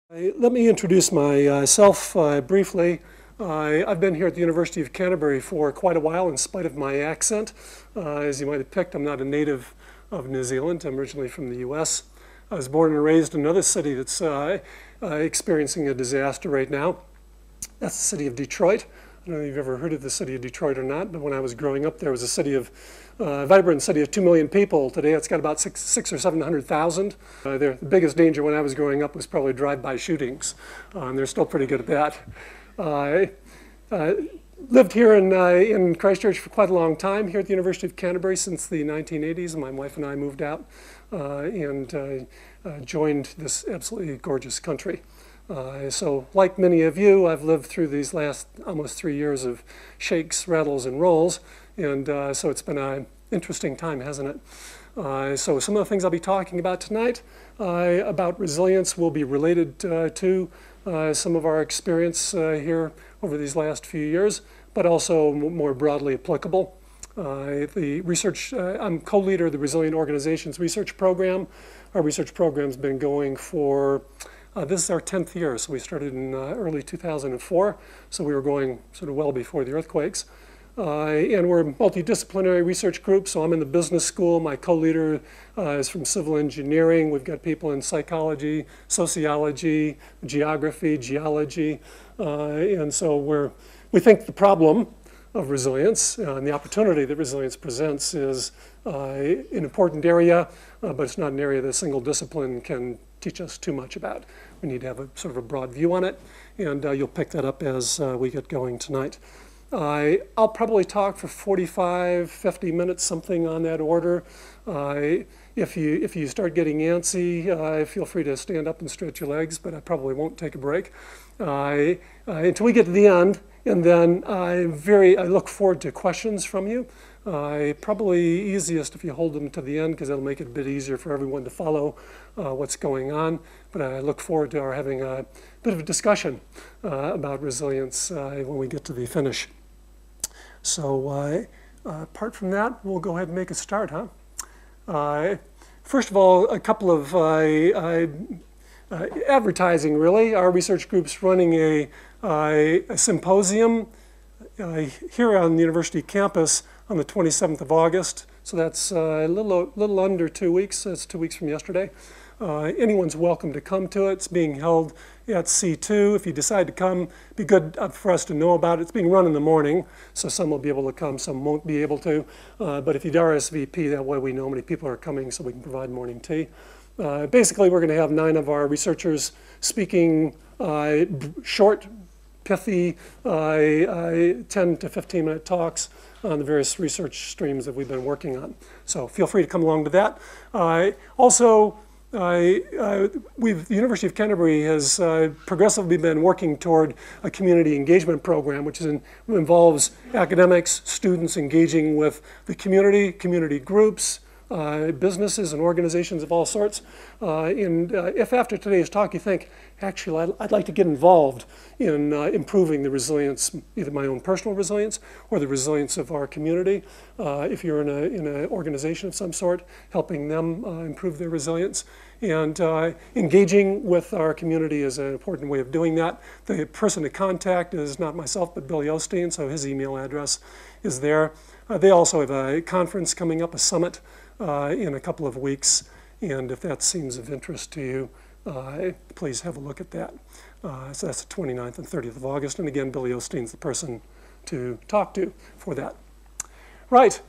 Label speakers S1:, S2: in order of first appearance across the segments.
S1: Let me introduce myself briefly. I've been here at the University of Canterbury for quite a while in spite of my accent. As you might have picked, I'm not a native of New Zealand. I'm originally from the US. I was born and raised in another city that's experiencing a disaster right now. That's the city of Detroit. I don't know if you've ever heard of the city of Detroit or not, but when I was growing up, there was a vibrant city of 2 million people. Today it's got about six or 700,000. The biggest danger when I was growing up was probably drive-by shootings, and they're still pretty good at that. I lived here in Christchurch for quite a long time, here at the University of Canterbury since the 1980s. My wife and I moved out and joined this absolutely gorgeous country. So like many of you, I've lived through these last almost 3 years of shakes, rattles, and rolls, and so it's been an interesting time, hasn't it? So some of the things I'll be talking about tonight about resilience will be related to some of our experience here over these last few years, but also more broadly applicable. The research, I'm co-leader of the Resilient Organizations Research Program. Our research program's been going for this is our 10th year, so we started in early 2004, so we were going sort of well before the earthquakes. And we're a multidisciplinary research group, so I'm in the business school. My co-leader is from civil engineering. We've got people in psychology, sociology, geography, geology, and so we think the problem of resilience and the opportunity that resilience presents is an important area, but it's not an area that a single discipline can teach us too much about. We need to have a sort of a broad view on it, and you'll pick that up as we get going tonight. I'll probably talk for 45, 50 minutes, something on that order. If you start getting antsy, feel free to stand up and stretch your legs, but I probably won't take a break until we get to the end. And then I look forward to questions from you. Probably easiest if you hold them to the end, because that'll make it a bit easier for everyone to follow what's going on. But I look forward to our having a bit of a discussion about resilience when we get to the finish. So apart from that, we'll go ahead and make a start, huh? First of all, a couple of advertising, really. Our research group's running a symposium here on the university campus on the 27th of August. So that's a little under 2 weeks. That's 2 weeks from yesterday. Anyone's welcome to come to it. It's being held at C2. If you decide to come, it'd be good for us to know about it. It's being run in the morning, so some will be able to come, some won't be able to. But if you'd RSVP, that way we know how many people are coming so we can provide morning tea. Basically, we're going to have 9 of our researchers speaking short, pithy, 10 to 15-minute talks on the various research streams that we've been working on. So feel free to come along to that. Also, the University of Canterbury has progressively been working toward a community engagement program, which involves academics, students engaging with the community groups, businesses and organizations of all sorts. And if after today's talk you think, actually, I'd like to get involved in improving the resilience, either my own personal resilience or the resilience of our community, if you're in an organization of some sort, helping them improve their resilience. And engaging with our community is an important way of doing that. The person to contact is not myself, but Billy Osteen, so his email address is there. They also have a conference coming up, a summit, in a couple of weeks, and if that seems of interest to you, please have a look at that. So that's the 29th and 30th of August, and again, Billy Osteen's the person to talk to for that. Right,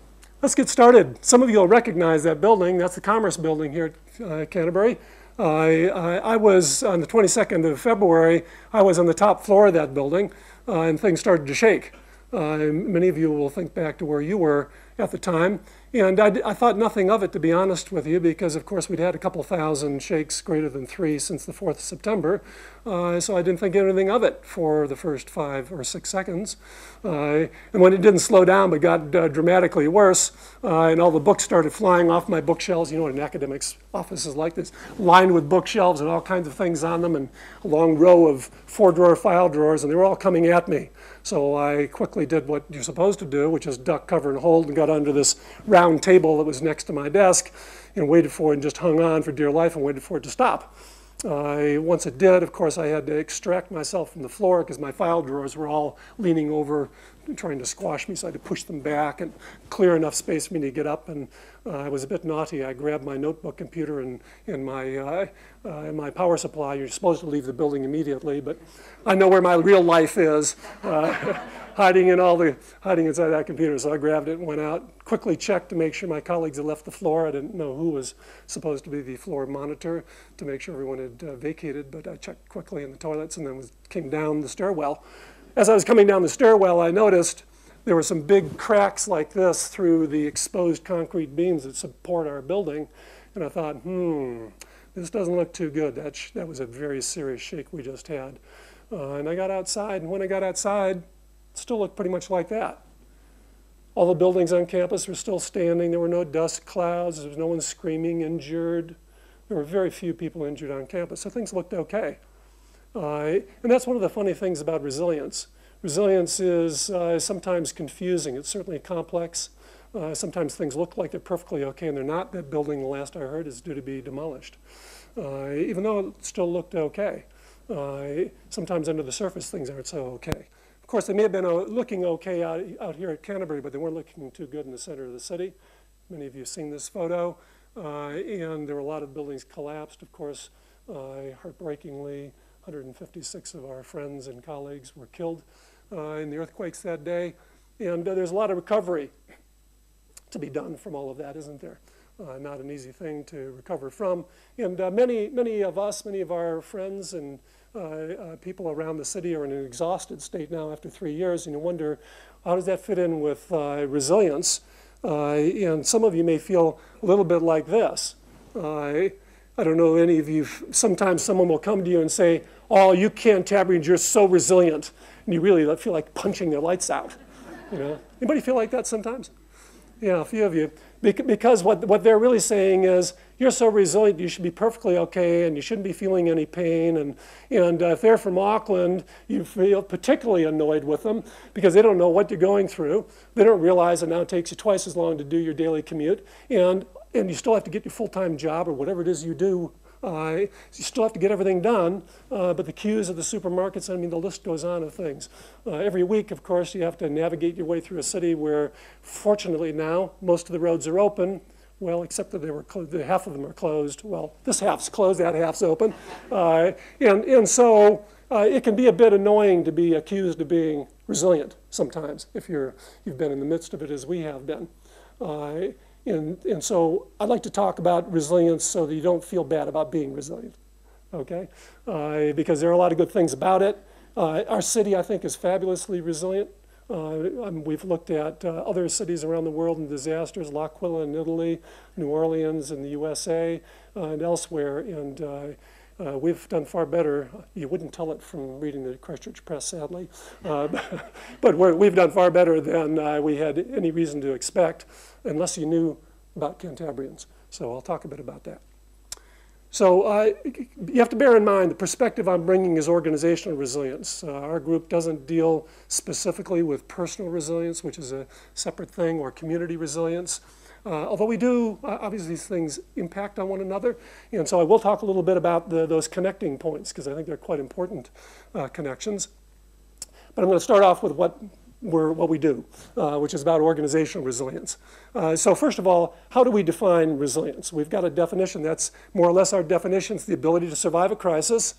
S1: let's get started. Some of you will recognize that building. That's the Commerce Building here at Canterbury. I was, on the 22nd of February, I was on the top floor of that building, and things started to shake. Many of you will think back to where you were at the time. And I thought nothing of it, to be honest with you, because, of course, we'd had a couple thousand shakes greater than 3 since the 4th of September. So I didn't think anything of it for the first 5 or 6 seconds. And when it didn't slow down but got dramatically worse, and all the books started flying off my bookshelves, you know what an academic's office is like, this, lined with bookshelves and all kinds of things on them, and a long row of 4-drawer file drawers, and they were all coming at me. So I quickly did what you're supposed to do, which is duck, cover, and hold, and got under this round table that was next to my desk and waited for it and just hung on for dear life and waited for it to stop. Once it did, of course, I had to extract myself from the floor because my file drawers were all leaning over, trying to squash me, so I had to push them back and clear enough space for me to get up. And I was a bit naughty. I grabbed my notebook computer and my power supply. You're supposed to leave the building immediately, but I know where my real life is, hiding inside that computer. So I grabbed it and went out, quickly checked to make sure my colleagues had left the floor. I didn't know who was supposed to be the floor monitor to make sure everyone had vacated, but I checked quickly in the toilets and then came down the stairwell. As I was coming down the stairwell, I noticed there were some big cracks like this through the exposed concrete beams that support our building. And I thought, this doesn't look too good. That was a very serious shake we just had. And I got outside, and when I got outside, it still looked pretty much like that. All the buildings on campus were still standing. There were no dust clouds. There was no one screaming, injured. There were very few people injured on campus, so things looked okay. And that's one of the funny things about resilience. Resilience is sometimes confusing. It's certainly complex. Sometimes things look like they're perfectly okay, and they're not. That building, the last I heard, is due to be demolished, even though it still looked okay. Sometimes under the surface, things aren't so okay. Of course, they may have been looking okay out here at Canterbury, but they weren't looking too good in the center of the city. Many of you have seen this photo. And there were a lot of buildings collapsed, of course. Heartbreakingly, 156 of our friends and colleagues were killed in the earthquakes that day. And there's a lot of recovery to be done from all of that, isn't there? Not an easy thing to recover from. And many of our friends and people around the city are in an exhausted state now after 3 years, and you wonder, how does that fit in with resilience? And some of you may feel a little bit like this. I don't know any of you, sometimes someone will come to you and say, oh, you Cantabrians, you're so resilient. And you really feel like punching their lights out. You know? Anybody feel like that sometimes? Yeah, a few of you. Because what they're really saying is, you're so resilient, you should be perfectly okay, and you shouldn't be feeling any pain. And if they're from Auckland, you feel particularly annoyed with them because they don't know what you're going through. They don't realize it now takes you twice as long to do your daily commute. And you still have to get your full-time job or whatever it is you do. You still have to get everything done, but the queues at the supermarkets, I mean, the list goes on of things. Every week, of course, you have to navigate your way through a city where, fortunately now, most of the roads are open. Well, except that half of them are closed. Well, this half's closed, that half's open. And so it can be a bit annoying to be accused of being resilient sometimes if you've been in the midst of it as we have been. And so I'd like to talk about resilience so that you don't feel bad about being resilient, okay? Because there are a lot of good things about it. Our city, I think, is fabulously resilient. We've looked at other cities around the world in disasters, L'Aquila in Italy, New Orleans in the USA, and elsewhere, and we've done far better. You wouldn't tell it from reading the Christchurch press, sadly, but we've done far better than we had any reason to expect, unless you knew about Cantabrians. So I'll talk a bit about that. So you have to bear in mind the perspective I'm bringing is organizational resilience. Our group doesn't deal specifically with personal resilience, which is a separate thing, or community resilience. Although we do, obviously these things impact on one another. And so I will talk a little bit about those connecting points, because I think they're quite important connections. But I'm going to start off with what we do, which is about organizational resilience. So first of all, how do we define resilience? We've got a definition that's more or less our definition. It's the ability to survive a crisis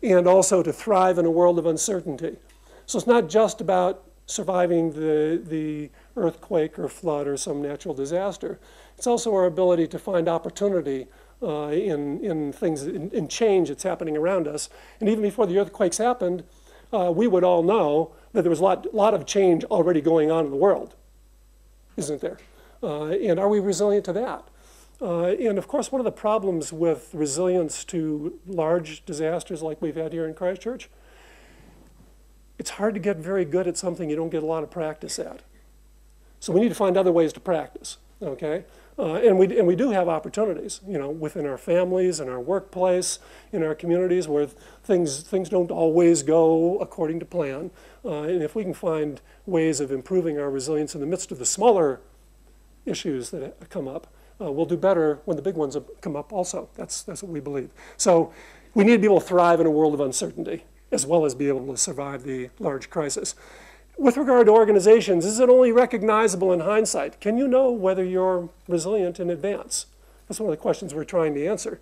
S1: and also to thrive in a world of uncertainty. So it's not just about surviving the earthquake or flood or some natural disaster. It's also our ability to find opportunity in things, in change that's happening around us. And even before the earthquakes happened, we would all know that there was a lot of change already going on in the world, isn't there? And are we resilient to that? And of course, one of the problems with resilience to large disasters like we've had here in Christchurch, it's hard to get very good at something you don't get a lot of practice at. So we need to find other ways to practice, okay? And we do have opportunities, you know, within our families, in our workplace, in our communities where things don't always go according to plan. And if we can find ways of improving our resilience in the midst of the smaller issues that come up, we'll do better when the big ones come up also. That's what we believe. So we need to be able to thrive in a world of uncertainty, as well as be able to survive the large crisis. With regard to organizations, is it only recognizable in hindsight? Can you know whether you're resilient in advance? That's one of the questions we're trying to answer.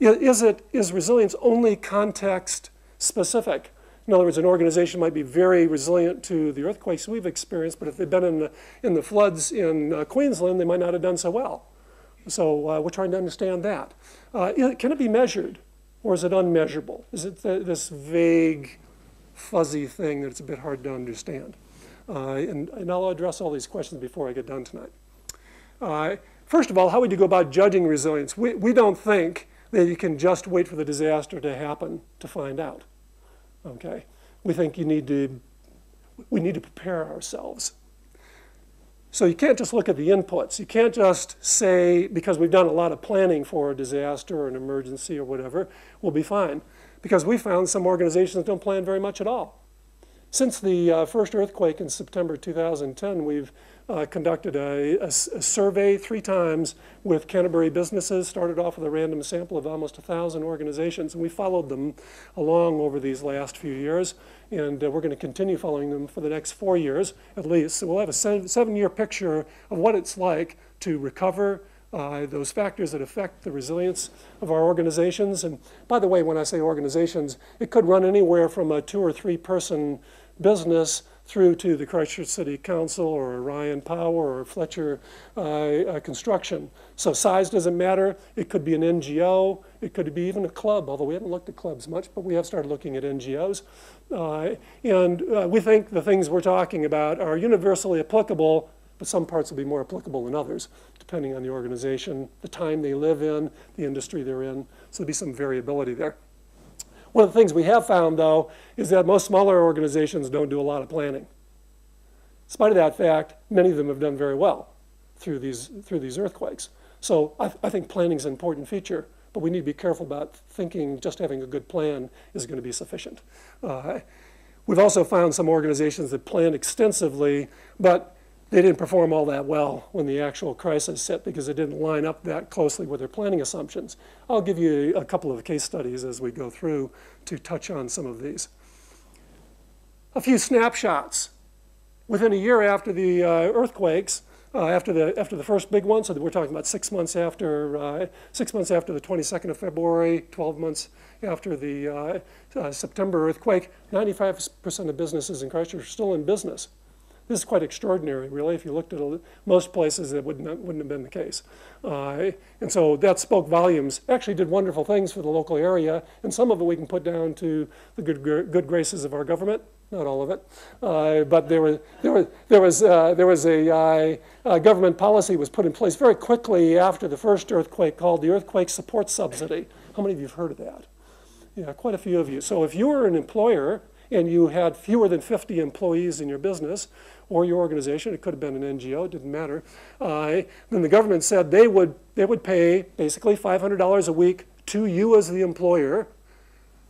S1: Is resilience only context specific? In other words, an organization might be very resilient to the earthquakes we've experienced, but if they've been in the floods in Queensland, they might not have done so well. So we're trying to understand that. Can it be measured, or is it unmeasurable? Is it this vague, fuzzy thing that it's a bit hard to understand? And I'll address all these questions before I get done tonight. First of all, how would you go about judging resilience? We don't think that you can just wait for the disaster to happen to find out. Okay, we think we need to prepare ourselves. So you can't just look at the inputs. You can't just say, because we've done a lot of planning for a disaster or an emergency or whatever, we'll be fine. Because we found some organizations don't plan very much at all. Since the first earthquake in September 2010, we've conducted a survey 3 times with Canterbury businesses, started off with a random sample of almost 1,000 organizations, and we followed them along over these last few years, and we're going to continue following them for the next 4 years at least. So we'll have a 7-year picture of what it's like to recover those factors that affect the resilience of our organizations. And by the way, when I say organizations, it could run anywhere from a 2 or 3 person business through to the Christchurch City Council or Orion Power or Fletcher Construction. So size doesn't matter. It could be an NGO. It could be even a club, although we haven't looked at clubs much, but we have started looking at NGOs. And we think the things we're talking about are universally applicable, but some parts will be more applicable than others, depending on the organization, the time they live in, the industry they're in. So there'll be some variability there. One of the things we have found, though, is that most smaller organizations don't do a lot of planning. In spite of that fact, many of them have done very well through these earthquakes. So I think planning is an important feature, but we need to be careful about thinking just having a good plan is going to be sufficient. We've also found some organizations that planned extensively, but they didn't perform all that well when the actual crisis hit because it didn't line up that closely with their planning assumptions. I'll give you a couple of case studies as we go through to touch on some of these. A few snapshots. Within a year after the earthquakes, after the first big one, so we're talking about 6 months after the 22nd of February, 12 months after the September earthquake, 95% of businesses in Christchurch are still in business. This is quite extraordinary, really. If you looked at most places, that wouldn't have been the case. And so that spoke volumes. Actually did wonderful things for the local area, and some of it we can put down to the good graces of our government. Not all of it, but there was a government policy was put in place very quickly after the first earthquake called the earthquake support subsidy. How many of you have heard of that? Yeah, quite a few of you. So if you were an employer and you had fewer than 50 employees in your business or your organization, it could have been an NGO, it didn't matter, then the government said they would pay basically $500 a week to you as the employer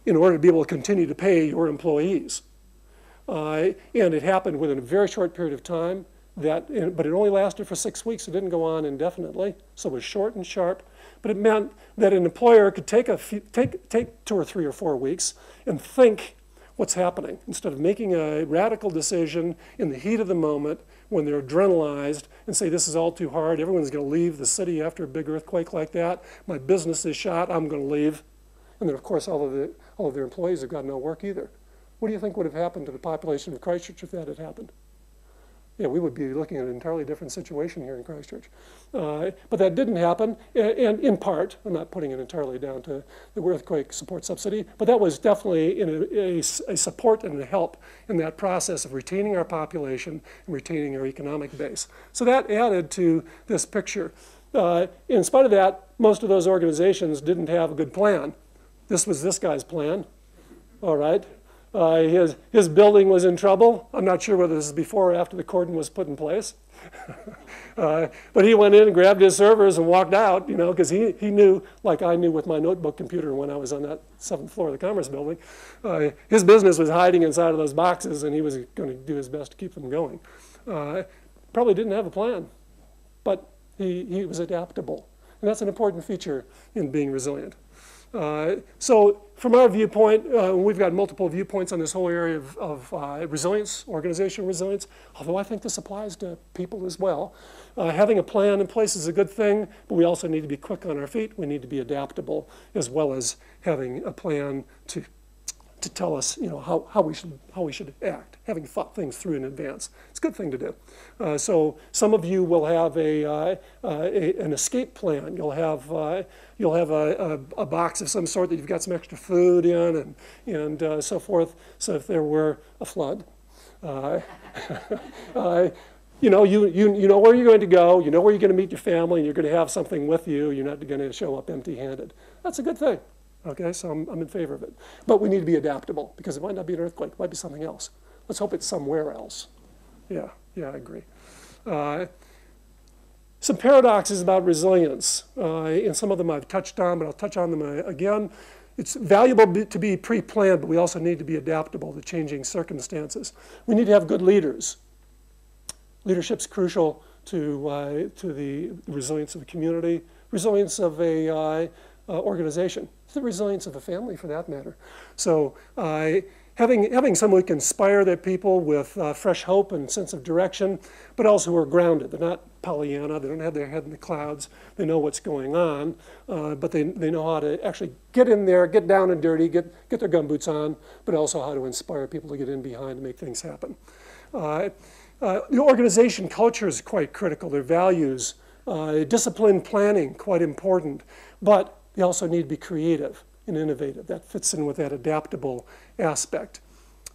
S1: in order to be able to continue to pay your employees. And it happened within a very short period of time, but it only lasted for 6 weeks. It didn't go on indefinitely, so it was short and sharp. But it meant that an employer could take 2 or 3 or 4 weeks and think what's happening instead of making a radical decision in the heat of the moment when they're adrenalized and say, this is all too hard, everyone's going to leave the city after a big earthquake like that, my business is shot, I'm going to leave. And then, of course, all of their employees have got no work either. What do you think would have happened to the population of Christchurch if that had happened? Yeah, we would be looking at an entirely different situation here in Christchurch. But that didn't happen, and in part, I'm not putting it entirely down to the earthquake support subsidy, but that was definitely a support and a help in that process of retaining our population and retaining our economic base. So that added to this picture. In spite of that, most of those organizations didn't have a good plan. This was this guy's plan, all right? His building was in trouble. I'm not sure whether this is before or after the cordon was put in place. But he went in and grabbed his servers and walked out, you know, because he knew, like I knew with my notebook computer when I was on that 7th floor of the Commerce Building, his business was hiding inside of those boxes, and he was going to do his best to keep them going. Probably didn't have a plan, but he was adaptable. And that's an important feature in being resilient. So from our viewpoint, we've got multiple viewpoints on this whole area of resilience, organizational resilience, although I think this applies to people as well. Having a plan in place is a good thing, but we also need to be quick on our feet. We need to be adaptable, as well as having a plan to tell us, how we should act, having thought things through in advance. It's a good thing to do. So some of you will have an escape plan. You'll have a box of some sort that you've got some extra food in, and so forth. So if there were a flood, you know where you're going to go. You know where you're going to meet your family, and you're going to have something with you. You're not going to show up empty-handed. That's a good thing. Okay, so I'm in favor of it. But we need to be adaptable, because it might not be an earthquake. It might be something else. Let's hope it's somewhere else. Yeah, I agree. Some paradoxes about resilience, and some of them I've touched on, but I'll touch on them again. It's valuable to be pre-planned, but we also need to be adaptable to changing circumstances. We need to have good leaders. Leadership's crucial to the resilience of a community, resilience of a organization, the resilience of a family for that matter. So having someone who can inspire their people with fresh hope and sense of direction, but also who are grounded. They're not Pollyanna, they don't have their head in the clouds, they know what's going on, but they know how to actually get in there, get down and dirty, get their gumboots on, but also how to inspire people to get in behind and make things happen. The organization culture is quite critical, their values, discipline planning, quite important, but they also need to be creative and innovative. That fits in with that adaptable aspect.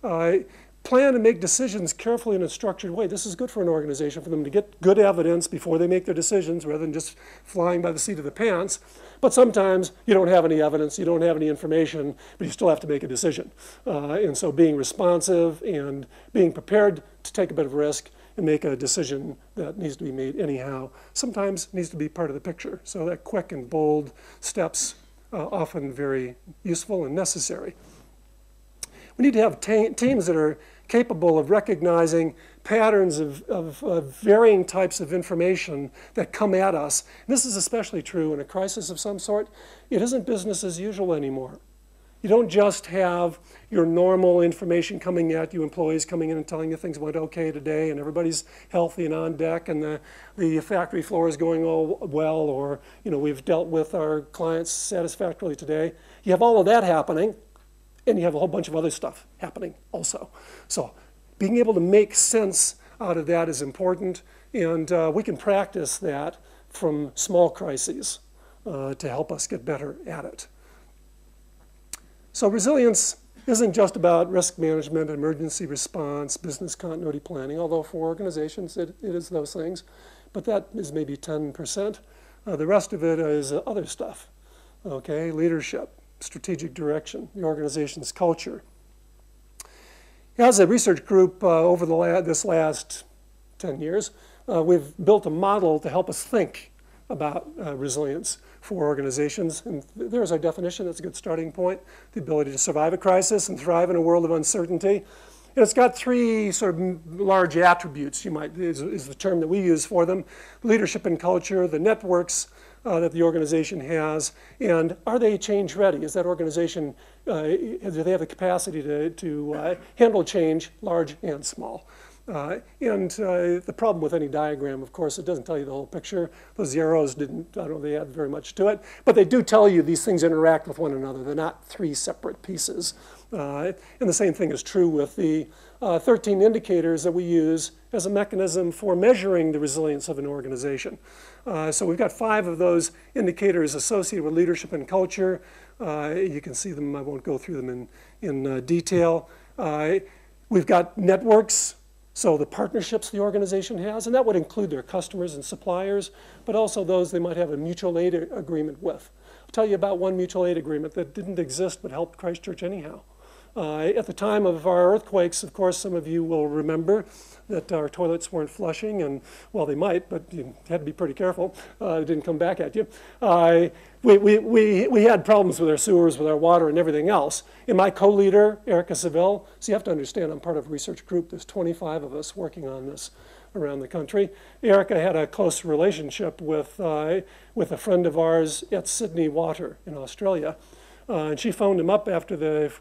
S1: Plan and make decisions carefully in a structured way. This is good for an organization, for them to get good evidence before they make their decisions rather than just flying by the seat of the pants. But sometimes you don't have any evidence, you don't have any information, but you still have to make a decision. And so being responsive and being prepared to take a bit of risk and make a decision that needs to be made anyhow, sometimes needs to be part of the picture. So that quick and bold steps, often very useful and necessary. We need to have teams that are capable of recognizing patterns of varying types of information that come at us. And this is especially true in a crisis of some sort. It isn't business as usual anymore. You don't just have your normal information coming at you, employees coming in and telling you things went okay today and everybody's healthy and on deck and the factory floor is going all well, or we've dealt with our clients satisfactorily today. You have all of that happening, and you have a whole bunch of other stuff happening also. So being able to make sense out of that is important, and we can practice that from small crises to help us get better at it. So resilience isn't just about risk management, emergency response, business continuity planning, although for organizations it is those things, but that is maybe 10%. The rest of it is other stuff, okay? Leadership, strategic direction, the organization's culture. As a research group over this last 10 years, we've built a model to help us think about resilience for organizations. And there's our definition. That's a good starting point. The ability to survive a crisis and thrive in a world of uncertainty. And it's got three sort of large attributes, is the term that we use for them. Leadership and culture, the networks that the organization has, and are they change ready? Is that organization, do they have the capacity to handle change, large and small? The problem with any diagram, of course, it doesn't tell you the whole picture. Those arrows I don't know, they add very much to it. But they do tell you these things interact with one another. They're not three separate pieces. And the same thing is true with the 13 indicators that we use as a mechanism for measuring the resilience of an organization. So we've got 5 of those indicators associated with leadership and culture. You can see them. I won't go through them in detail. We've got networks. So the partnerships the organization has, and that would include their customers and suppliers, but also those they might have a mutual aid agreement with. I'll tell you about one mutual aid agreement that didn't exist but helped Christchurch anyhow. At the time of our earthquakes, of course, some of you will remember that our toilets weren't flushing, and well, they might, but you had to be pretty careful. It didn't come back at you. We had problems with our sewers, with our water, and everything else. And my co-leader, Erica Seville, so you have to understand, I'm part of a research group. There's 25 of us working on this around the country. Erica had a close relationship with a friend of ours at Sydney Water in Australia. And she phoned him up after the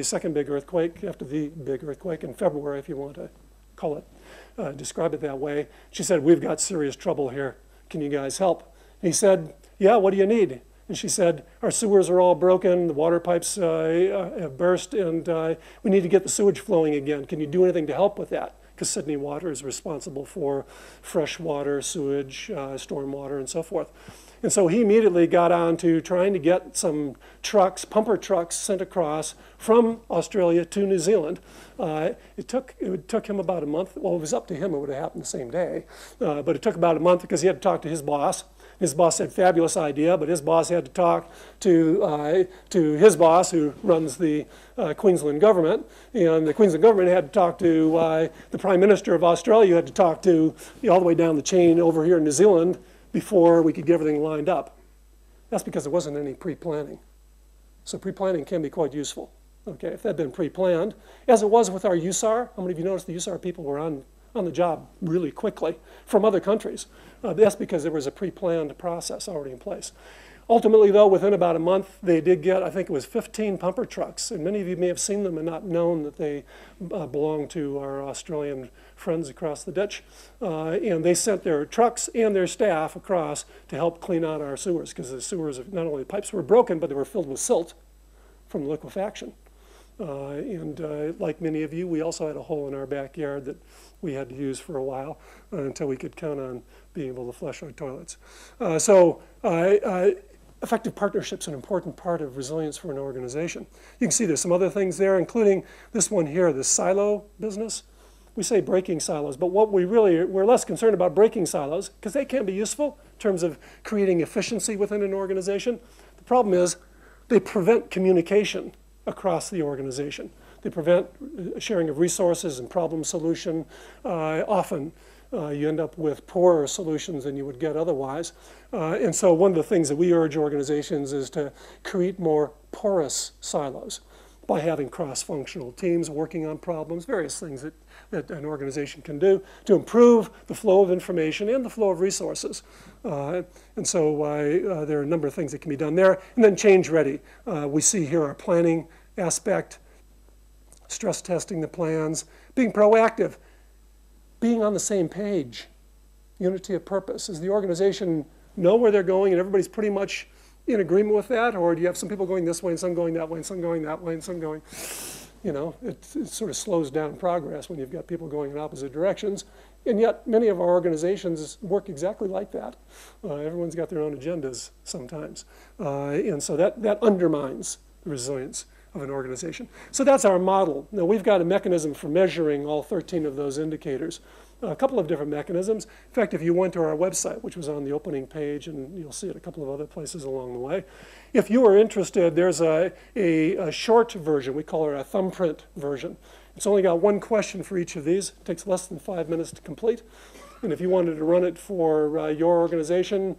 S1: second big earthquake, after the big earthquake in February, if you want to call it, describe it that way. She said, "We've got serious trouble here. Can you guys help?" And he said, "Yeah, what do you need?" And she said, "Our sewers are all broken, the water pipes have burst, and we need to get the sewage flowing again. Can you do anything to help with that?" Because Sydney Water is responsible for fresh water, sewage, storm water, and so forth. And so he immediately got on to trying to get some trucks, pumper trucks, sent across from Australia to New Zealand. It took him about a month. Well, it was up to him. It would have happened the same day. But it took about a month because he had to talk to his boss. His boss said, "Fabulous idea," but his boss had to talk to his boss, who runs the Queensland government, and the Queensland government had to talk to the Prime Minister of Australia, who had to talk to all the way down the chain over here in New Zealand before we could get everything lined up. That's because there wasn't any pre-planning. So pre-planning can be quite useful. Okay, if that had been pre-planned, as it was with our USAR. How many of you noticed the USAR people were on the job really quickly from other countries? That's because there was a pre-planned process already in place. Ultimately, though, within about a month, they did get, I think it was 15 pumper trucks. And many of you may have seen them and not known that they belong to our Australian friends across the ditch. And they sent their trucks and their staff across to help clean out our sewers, because the sewers, not only the pipes were broken, but they were filled with silt from liquefaction. Like many of you, we also had a hole in our backyard that we had to use for a while until we could count on being able to flush our toilets. Effective partnership's an important part of resilience for an organization. You can see there's some other things there, including this one here, the silo business. We say breaking silos, but we're less concerned about breaking silos, because they can be useful in terms of creating efficiency within an organization. The problem is they prevent communication across the organization. They prevent sharing of resources and problem solution. Often you end up with poorer solutions than you would get otherwise. And so one of the things that we urge organizations is to create more porous silos by having cross-functional teams working on problems, various things that an organization can do to improve the flow of information and the flow of resources. There are a number of things that can be done there. And then change ready. We see here our planning aspect, stress testing the plans, being proactive, being on the same page, unity of purpose. Does the organization know where they're going and everybody's pretty much in agreement with that? Or do you have some people going this way and some going that way and some going that way and some going, it sort of slows down progress when you've got people going in opposite directions. And yet many of our organizations work exactly like that. Everyone's got their own agendas sometimes. And so that undermines the resilience of an organization. So that's our model. Now we've got a mechanism for measuring all 13 of those indicators. A couple of different mechanisms. In fact, if you went to our website, which was on the opening page, and you'll see it a couple of other places along the way, if you are interested, there's a short version. We call it a thumbprint version. It's only got one question for each of these. It takes less than 5 minutes to complete. And if you wanted to run it for your organization,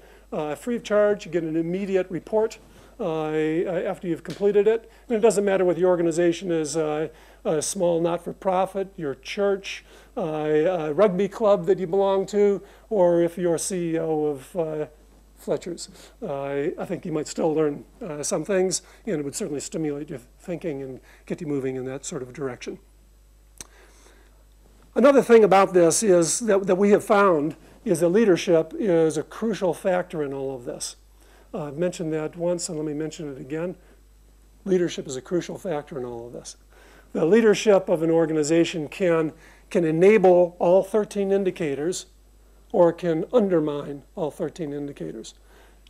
S1: free of charge, you get an immediate report after you've completed it. And it doesn't matter whether your organization is a small not-for-profit, your church, a rugby club that you belong to, or if you're CEO of Fletcher's. I think you might still learn some things, and it would certainly stimulate your thinking and get you moving in that sort of direction. Another thing about this is that we have found is that leadership is a crucial factor in all of this. I've mentioned that once, and let me mention it again. Leadership is a crucial factor in all of this. The leadership of an organization can enable all 13 indicators, or it can undermine all 13 indicators.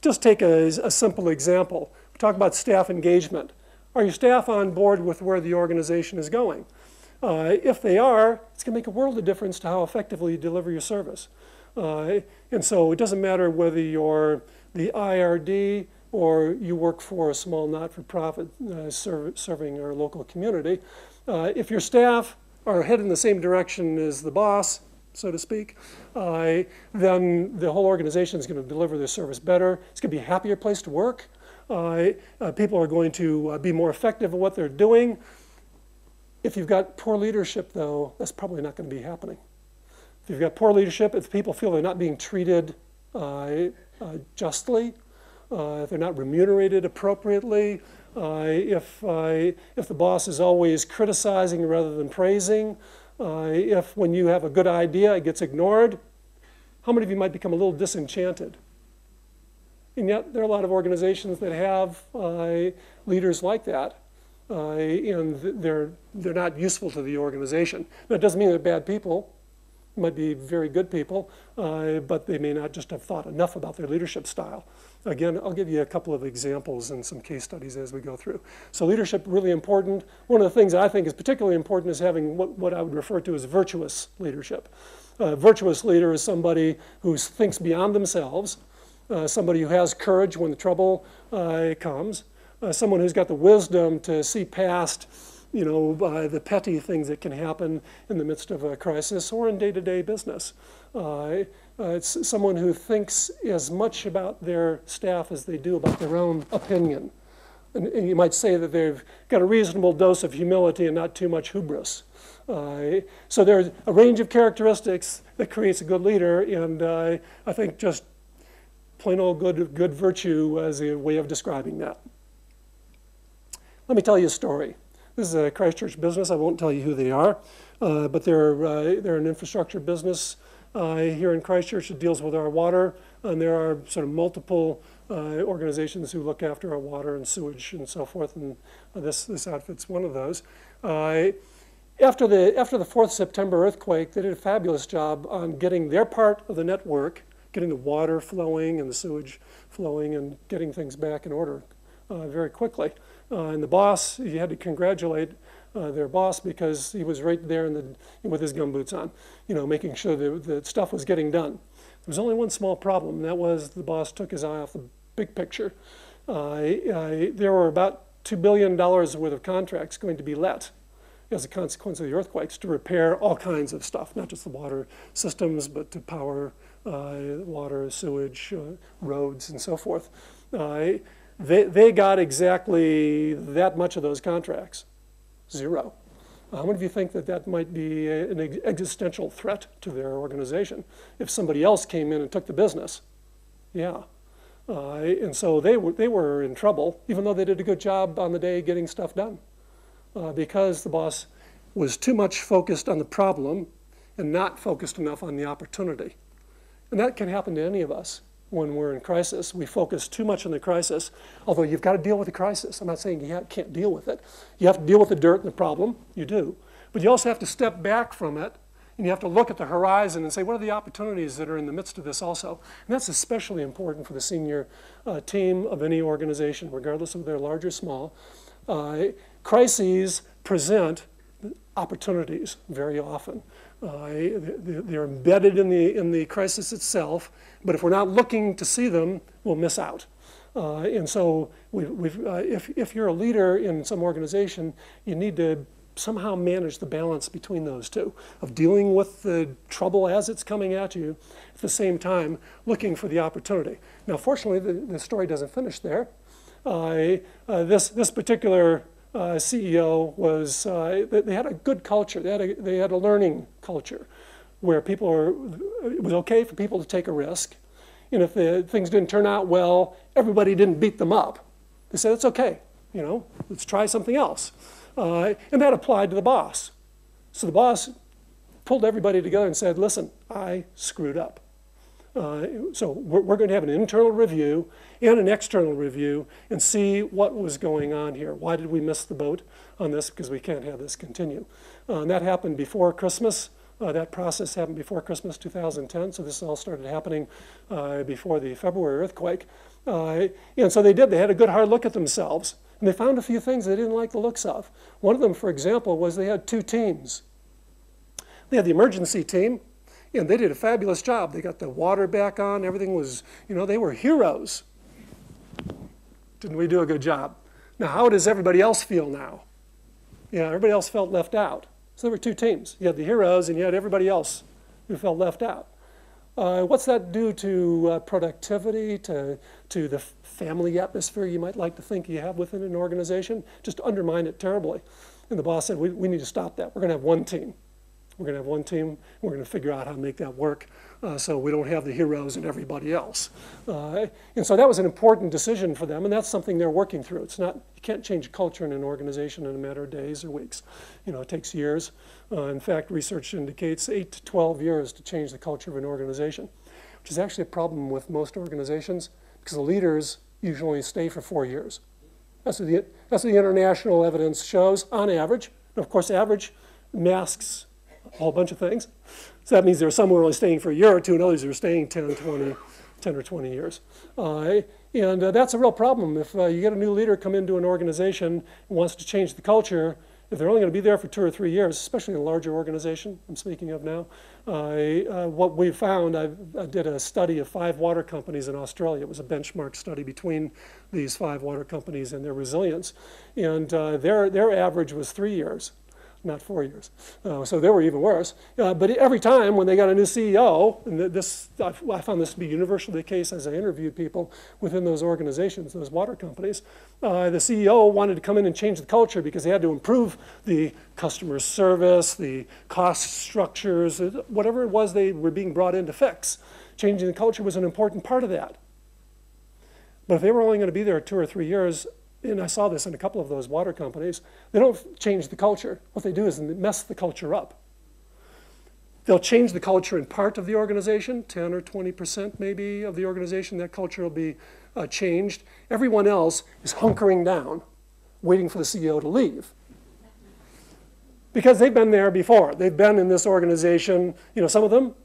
S1: Just take a simple example. We talk about staff engagement. Are your staff on board with where the organization is going? If they are, it's going to make a world of difference to how effectively you deliver your service. And so it doesn't matter whether you're the IRD or you work for a small not-for-profit serving our local community. If your staff are headed in the same direction as the boss, so to speak, then the whole organization is going to deliver their service better. It's going to be a happier place to work. People are going to be more effective at what they're doing. If you've got poor leadership, though, that's probably not going to be happening. If you've got poor leadership, if people feel they're not being treated justly, if they're not remunerated appropriately, if the boss is always criticizing rather than praising, if when you have a good idea it gets ignored, how many of you might become a little disenchanted? And yet there are a lot of organizations that have leaders like that, and they're not useful to the organization. That doesn't mean they're bad people. They might be very good people, but they may not just have thought enough about their leadership style. Again, I'll give you a couple of examples and some case studies as we go through. So leadership, really important. One of the things that I think is particularly important is having what I would refer to as virtuous leadership. A virtuous leader is somebody who thinks beyond themselves, somebody who has courage when the trouble comes, someone who's got the wisdom to see past the petty things that can happen in the midst of a crisis or in day-to-day business. It's someone who thinks as much about their staff as they do about their own opinion. And you might say that they've got a reasonable dose of humility and not too much hubris. So there's a range of characteristics that creates a good leader, and I think just plain old good virtue as a way of describing that. Let me tell you a story. This is a Christchurch business. I won't tell you who they are, but they're an infrastructure business here in Christchurch that deals with our water, and there are sort of multiple organizations who look after our water and sewage and so forth, and this outfit's one of those. After the 4th September earthquake, they did a fabulous job on getting their part of the network, getting the water flowing and the sewage flowing and getting things back in order very quickly. And the boss, you had to congratulate their boss because he was right there with his gumboots on, making sure the stuff was getting done. There was only one small problem, and that was the boss took his eye off the big picture. There were about $2 billion worth of contracts going to be let as a consequence of the earthquakes to repair all kinds of stuff, not just the water systems, but to power, water, sewage, roads, and so forth. They got exactly that much of those contracts, 0. How many of you think that might be an existential threat to their organization if somebody else came in and took the business? Yeah. And so they were in trouble, even though they did a good job on the day getting stuff done, because the boss was too much focused on the problem and not focused enough on the opportunity. And that can happen to any of us. When we're in crisis, we focus too much on the crisis, although you've got to deal with the crisis. I'm not saying you can't deal with it. You have to deal with the dirt and the problem, you do. But you also have to step back from it, and you have to look at the horizon and say, what are the opportunities that are in the midst of this also? And that's especially important for the senior team of any organization, regardless of their large or small. Crises present opportunities very often. They're embedded in the crisis itself, but if we're not looking to see them, we'll miss out. And so if you're a leader in some organization, you need to somehow manage the balance between those two, of dealing with the trouble as it's coming at you, at the same time looking for the opportunity. Now, fortunately, the story doesn't finish there. This particular CEO they had a good culture. They had a learning culture where it was okay for people to take a risk. And if things didn't turn out well, everybody didn't beat them up. They said, it's okay, let's try something else. And that applied to the boss. So the boss pulled everybody together and said, listen, I screwed up. So we're going to have an internal review and an external review and see what was going on here. Why did we miss the boat on this? Because we can't have this continue. And that happened before Christmas. That process happened before Christmas 2010. So this all started happening before the February earthquake. And so they did. They had a good hard look at themselves. And they found a few things they didn't like the looks of. One of them, for example, was they had 2 teams. They had the emergency team. And they did a fabulous job. They got the water back on. Everything was, they were heroes. Didn't we do a good job? Now, how does everybody else feel now? Yeah, everybody else felt left out. So there were 2 teams. You had the heroes and you had everybody else who felt left out. What's that do to productivity, to the family atmosphere you might like to think you have within an organization? Just undermine it terribly. And the boss said, we need to stop that. We're going to have 1 team. We're going to have one team. We're going to figure out how to make that work so we don't have the heroes and everybody else. And so that was an important decision for them, and that's something they're working through. It's not, you can't change culture in an organization in a matter of days or weeks. It takes years. In fact, research indicates 8 to 12 years to change the culture of an organization, which is actually a problem with most organizations because the leaders usually stay for 4 years. That's what the international evidence shows on average. And of course, average masks a whole bunch of things. So that means there are some who are only staying for a year or two, and others who are staying 10 or 20 years. And that's a real problem. If you get a new leader come into an organization and wants to change the culture, if they're only going to be there for 2 or 3 years, especially in a larger organization I'm speaking of now, what we found, I did a study of 5 water companies in Australia. It was a benchmark study between these 5 water companies and their resilience. And their average was 3 years. Not 4 years. So they were even worse. But every time when they got a new CEO, and I found this to be universally the case as I interviewed people within those organizations, those water companies, the CEO wanted to come in and change the culture because they had to improve the customer service, the cost structures, whatever it was they were being brought in to fix. Changing the culture was an important part of that. But if they were only going to be there 2 or 3 years, and I saw this in a couple of those water companies, they don't change the culture. What they do is mess the culture up. They'll change the culture in part of the organization, 10 or 20% maybe of the organization, that culture will be changed. Everyone else is hunkering down, waiting for the CEO to leave. Because they've been there before. They've been in this organization, some of them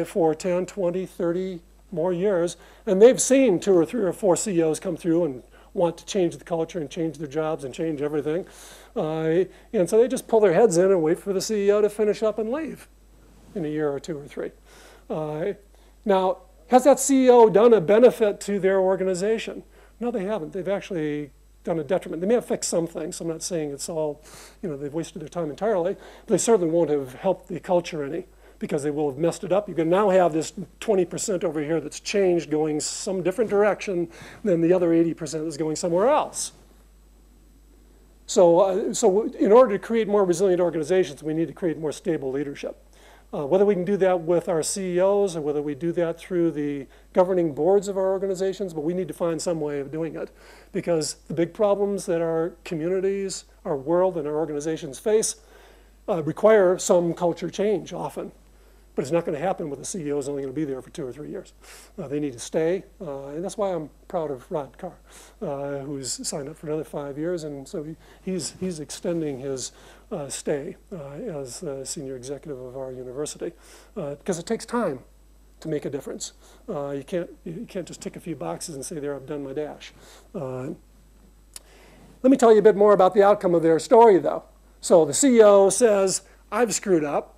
S1: for 10, 20, 30 more years, and they've seen 2 or 3 or 4 CEOs come through and want to change the culture and change their jobs and change everything. And so they just pull their heads in and wait for the CEO to finish up and leave in a year or 2 or 3. Now, has that CEO done a benefit to their organization? No, they haven't. They've actually done a detriment. They may have fixed some things. I'm not saying it's all, they've wasted their time entirely, but they certainly won't have helped the culture any, because they will have messed it up. You can now have this 20% over here that's changed going some different direction than the other 80% that's going somewhere else. So in order to create more resilient organizations, we need to create more stable leadership. Whether we can do that with our CEOs or whether we do that through the governing boards of our organizations, but we need to find some way of doing it. Because the big problems that our communities, our world, and our organizations face require some culture change often. But it's not going to happen with the CEO who's only going to be there for 2 or 3 years. They need to stay, and that's why I'm proud of Rod Carr, who's signed up for another 5 years, and so he's extending his stay as senior executive of our university, because it takes time to make a difference. You can't just tick a few boxes and say, there, I've done my dash. Let me tell you a bit more about the outcome of their story, though. So the CEO says, I've screwed up.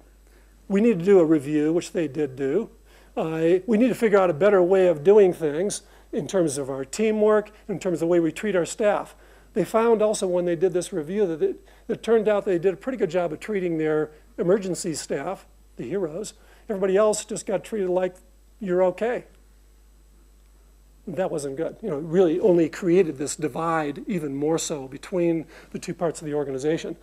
S1: We need to do a review, which they did do. We need to figure out a better way of doing things in terms of our teamwork, in terms of the way we treat our staff. They found also when they did this review that it turned out they did a pretty good job of treating their emergency staff, the heroes. Everybody else just got treated like you're okay. That wasn't good. It really only created this divide even more so between the 2 parts of the organization.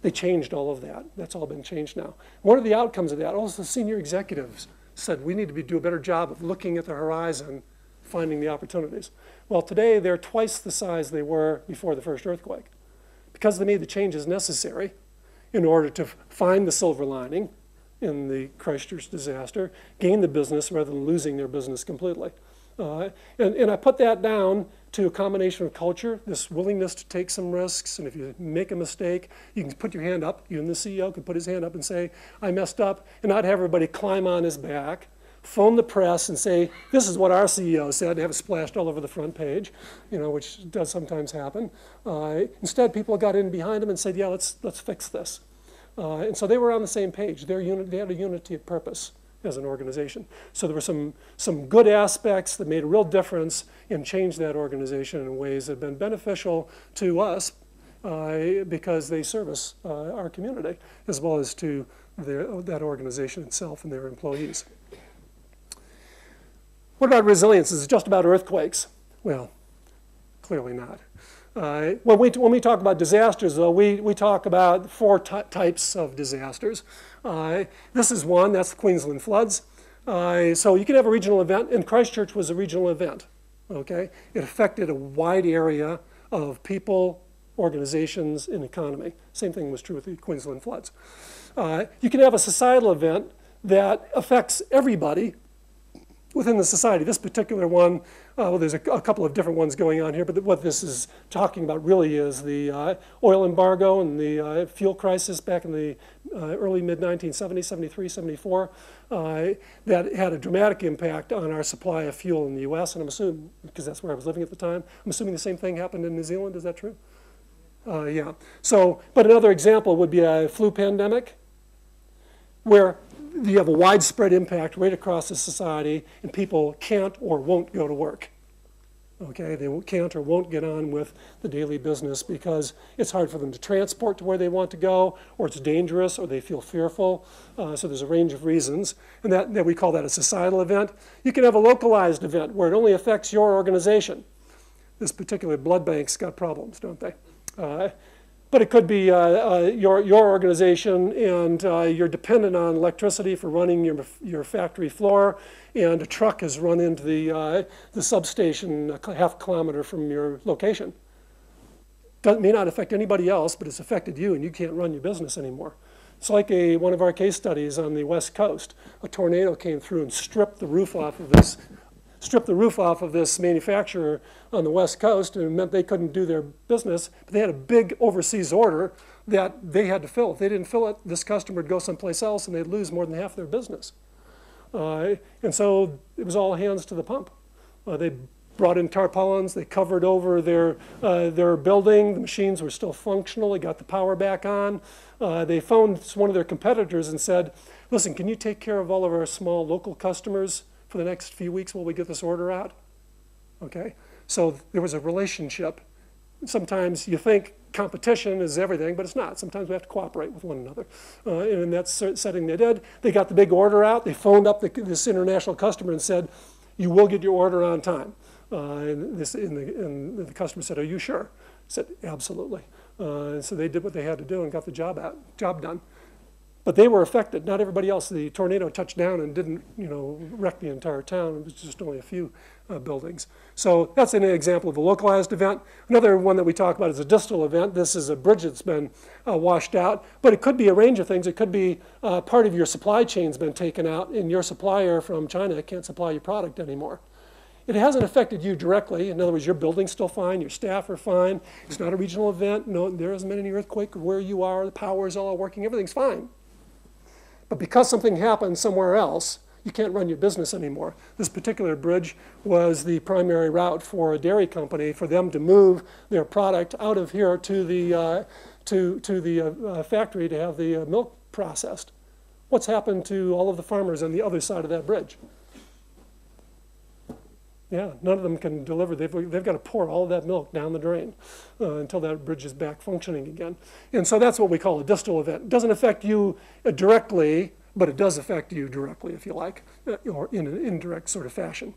S1: They changed all of that. That's all been changed now. One of the outcomes of that, also the senior executives said, we need to do a better job of looking at the horizon, finding the opportunities. Well, today they're twice the size they were before the first earthquake, because they made the changes necessary in order to find the silver lining in the Christchurch disaster, gain the business rather than losing their business completely. And I put that down to a combination of culture, this willingness to take some risks, and if you make a mistake, you can put your hand up. You and the CEO can put his hand up and say, I messed up, and not have everybody climb on his back, phone the press and say, this is what our CEO said, and have it splashed all over the front page, which does sometimes happen. Instead, people got in behind him and said, yeah, let's fix this. And so they were on the same page. They had a unity of purpose as an organization. So there were some good aspects that made a real difference and changed that organization in ways that have been beneficial to us because they service our community as well as to that organization itself and their employees. What about resilience? Is it just about earthquakes? Well, clearly not. When we talk about disasters, though, we talk about four types of disasters. This is one, that's the Queensland floods. So you can have a regional event, and Christchurch was a regional event. Okay, it affected a wide area of people, organizations, and economy. Same thing was true with the Queensland floods. You can have a societal event that affects everybody within the society. This particular one, well, there's a couple of different ones going on here, but what this is talking about really is the oil embargo and the fuel crisis back in the early mid-1970s, 73, 74, that had a dramatic impact on our supply of fuel in the US, and I'm assuming, because that's where I was living at the time, I'm assuming the same thing happened in New Zealand. Is that true? Yeah. So, but another example would be a flu pandemic, where you have a widespread impact right across the society, and people can't or won't go to work. Okay, they can't or won't get on with the daily business because it's hard for them to transport to where they want to go, or it's dangerous, or they feel fearful. So there's a range of reasons, and that we call that a societal event. You can have a localized event where it only affects your organization. This particular blood bank's got problems, don't they? But it could be your organization, and you're dependent on electricity for running your factory floor, and a truck has run into the substation a half kilometer from your location. May not affect anybody else, but it's affected you, and you can't run your business anymore. It's like one of our case studies on the West Coast. A tornado came through and stripped the roof off of this manufacturer on the West Coast, and it meant they couldn't do their business, but they had a big overseas order that they had to fill. If they didn't fill it, this customer would go someplace else, and they'd lose more than half their business. And so it was all hands to the pump. They brought in tarpaulins, they covered over their building, the machines were still functional, they got the power back on. They phoned one of their competitors and said, listen, can you take care of all of our small local customers for the next few weeks while we get this order out? Okay, so there was a relationship. Sometimes you think competition is everything, but it's not. Sometimes we have to cooperate with one another. And in that setting they did. They got the big order out. They phoned up this international customer and said, you will get your order on time. And the customer said, are you sure? I said, absolutely. And so they did what they had to do and got the job done. But they were affected, not everybody else. The tornado touched down and didn't, wreck the entire town. It was just only a few buildings. So that's an example of a localized event. Another one that we talk about is a distal event. This is a bridge that's been washed out, but it could be a range of things. It could be part of your supply chain's been taken out, and your supplier from China can't supply your product anymore. It hasn't affected you directly. In other words, your building's still fine, your staff are fine. It's not a regional event. No, there hasn't been any earthquake where you are. The power is all working. Everything's fine. But because something happened somewhere else, you can't run your business anymore. This particular bridge was the primary route for a dairy company for them to move their product out of here to the factory to have the milk processed. What's happened to all of the farmers on the other side of that bridge? Yeah, none of them can deliver. They've got to pour all of that milk down the drain until that bridge is back functioning again. And so that's what we call a distal event. It doesn't affect you directly, but it does affect you directly, if you like, or in an indirect sort of fashion.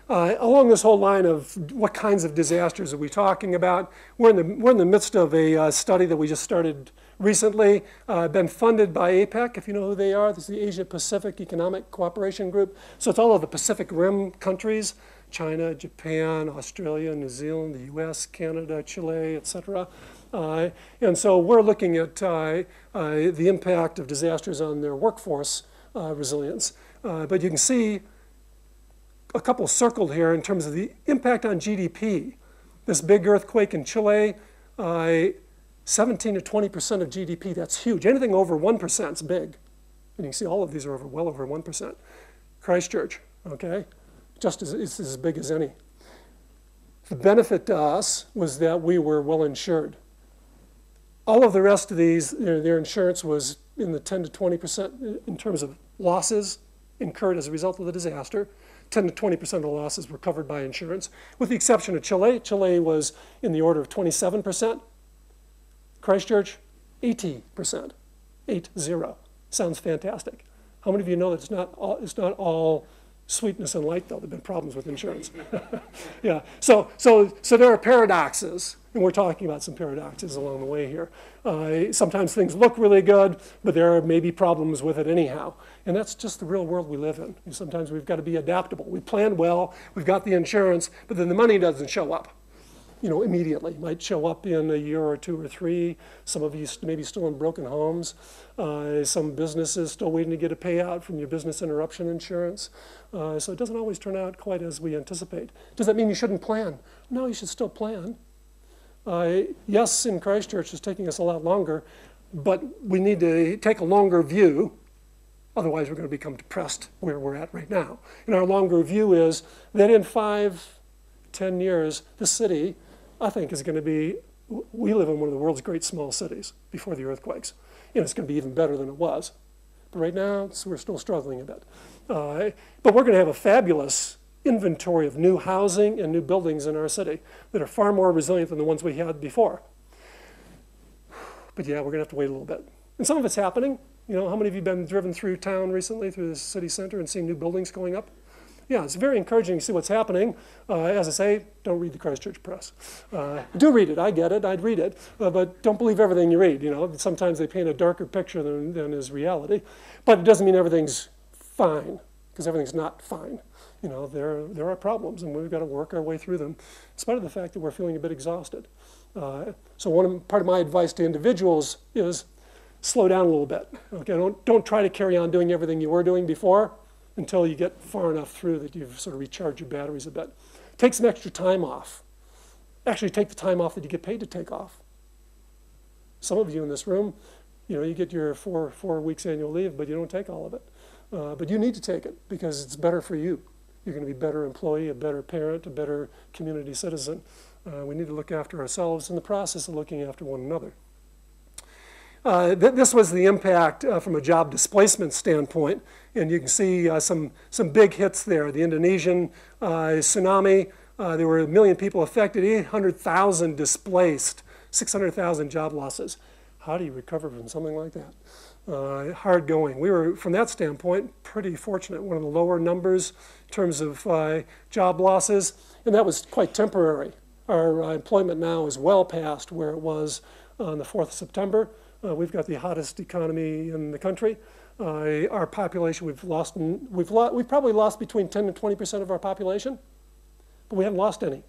S1: Along this whole line of what kinds of disasters are we talking about, we're in the midst of a study that we just started recently, been funded by APEC, if you know who they are. This is the Asia Pacific Economic Cooperation Group. So it's all of the Pacific Rim countries, China, Japan, Australia, New Zealand, the US, Canada, Chile, etc. And so we're looking at the impact of disasters on their workforce resilience. But you can see a couple circled here in terms of the impact on GDP. This big earthquake in Chile, 17 to 20% of GDP, that's huge. Anything over 1% is big. And you can see all of these are well over 1%. Christchurch, okay, it's as big as any. The benefit to us was that we were well insured. All of the rest of these, their insurance was in the 10 to 20% in terms of losses incurred as a result of the disaster. 10 to 20% of the losses were covered by insurance, with the exception of Chile. Chile was in the order of 27%. Christchurch, 80%, 80. Sounds fantastic. How many of you know that it's not all Sweetness and light, though. There have been problems with insurance. Yeah. So there are paradoxes, and we're talking about some paradoxes along the way here. Sometimes things look really good, but there may be problems with it anyhow. And that's just the real world we live in. And sometimes we've got to be adaptable. We plan well, we've got the insurance, but then the money doesn't show up, immediately. It might show up in a year or two or three. Some of you maybe still in broken homes. Some businesses still waiting to get a payout from your business interruption insurance. So it doesn't always turn out quite as we anticipate. Does that mean you shouldn't plan? No, you should still plan. Yes, in Christchurch, it's taking us a lot longer, but we need to take a longer view. Otherwise, we're going to become depressed where we're at right now. And our longer view is that in 5, 10 years, the city, I think, is going to be, we live in one of the world's great small cities before the earthquakes. It's going to be even better than it was. But right now, we're still struggling a bit. But we're going to have a fabulous inventory of new housing and new buildings in our city that are far more resilient than the ones we had before. But yeah, we're going to have to wait a little bit. And some of it's happening. How many of you have been driven through town recently, through the city center, and seen new buildings going up? Yeah, it's very encouraging to see what's happening. As I say, don't read the Christchurch press. Do read it, I get it, I'd read it, but don't believe everything you read. Sometimes they paint a darker picture than is reality. But it doesn't mean everything's fine, because everything's not fine. There are problems, and we've got to work our way through them, in spite of the fact that we're feeling a bit exhausted. So part of my advice to individuals is slow down a little bit. Okay, don't try to carry on doing everything you were doing before until you get far enough through that you've sort of recharged your batteries a bit. Take some extra time off. Actually, take the time off that you get paid to take off. Some of you in this room, you get your four weeks annual leave, but you don't take all of it. But you need to take it because it's better for you. You're going to be a better employee, a better parent, a better community citizen. We need to look after ourselves in the process of looking after one another. This was the impact from a job displacement standpoint, and you can see some big hits there. The Indonesian tsunami, there were 1 million people affected, 800,000 displaced, 600,000 job losses. How do you recover from something like that? Hard going. We were, from that standpoint, pretty fortunate. One of the lower numbers in terms of job losses, and that was quite temporary. Our employment now is well past where it was on the 4th of September. We've got the hottest economy in the country. Our population, we've probably lost between 10 and 20% of our population, but we haven't lost any.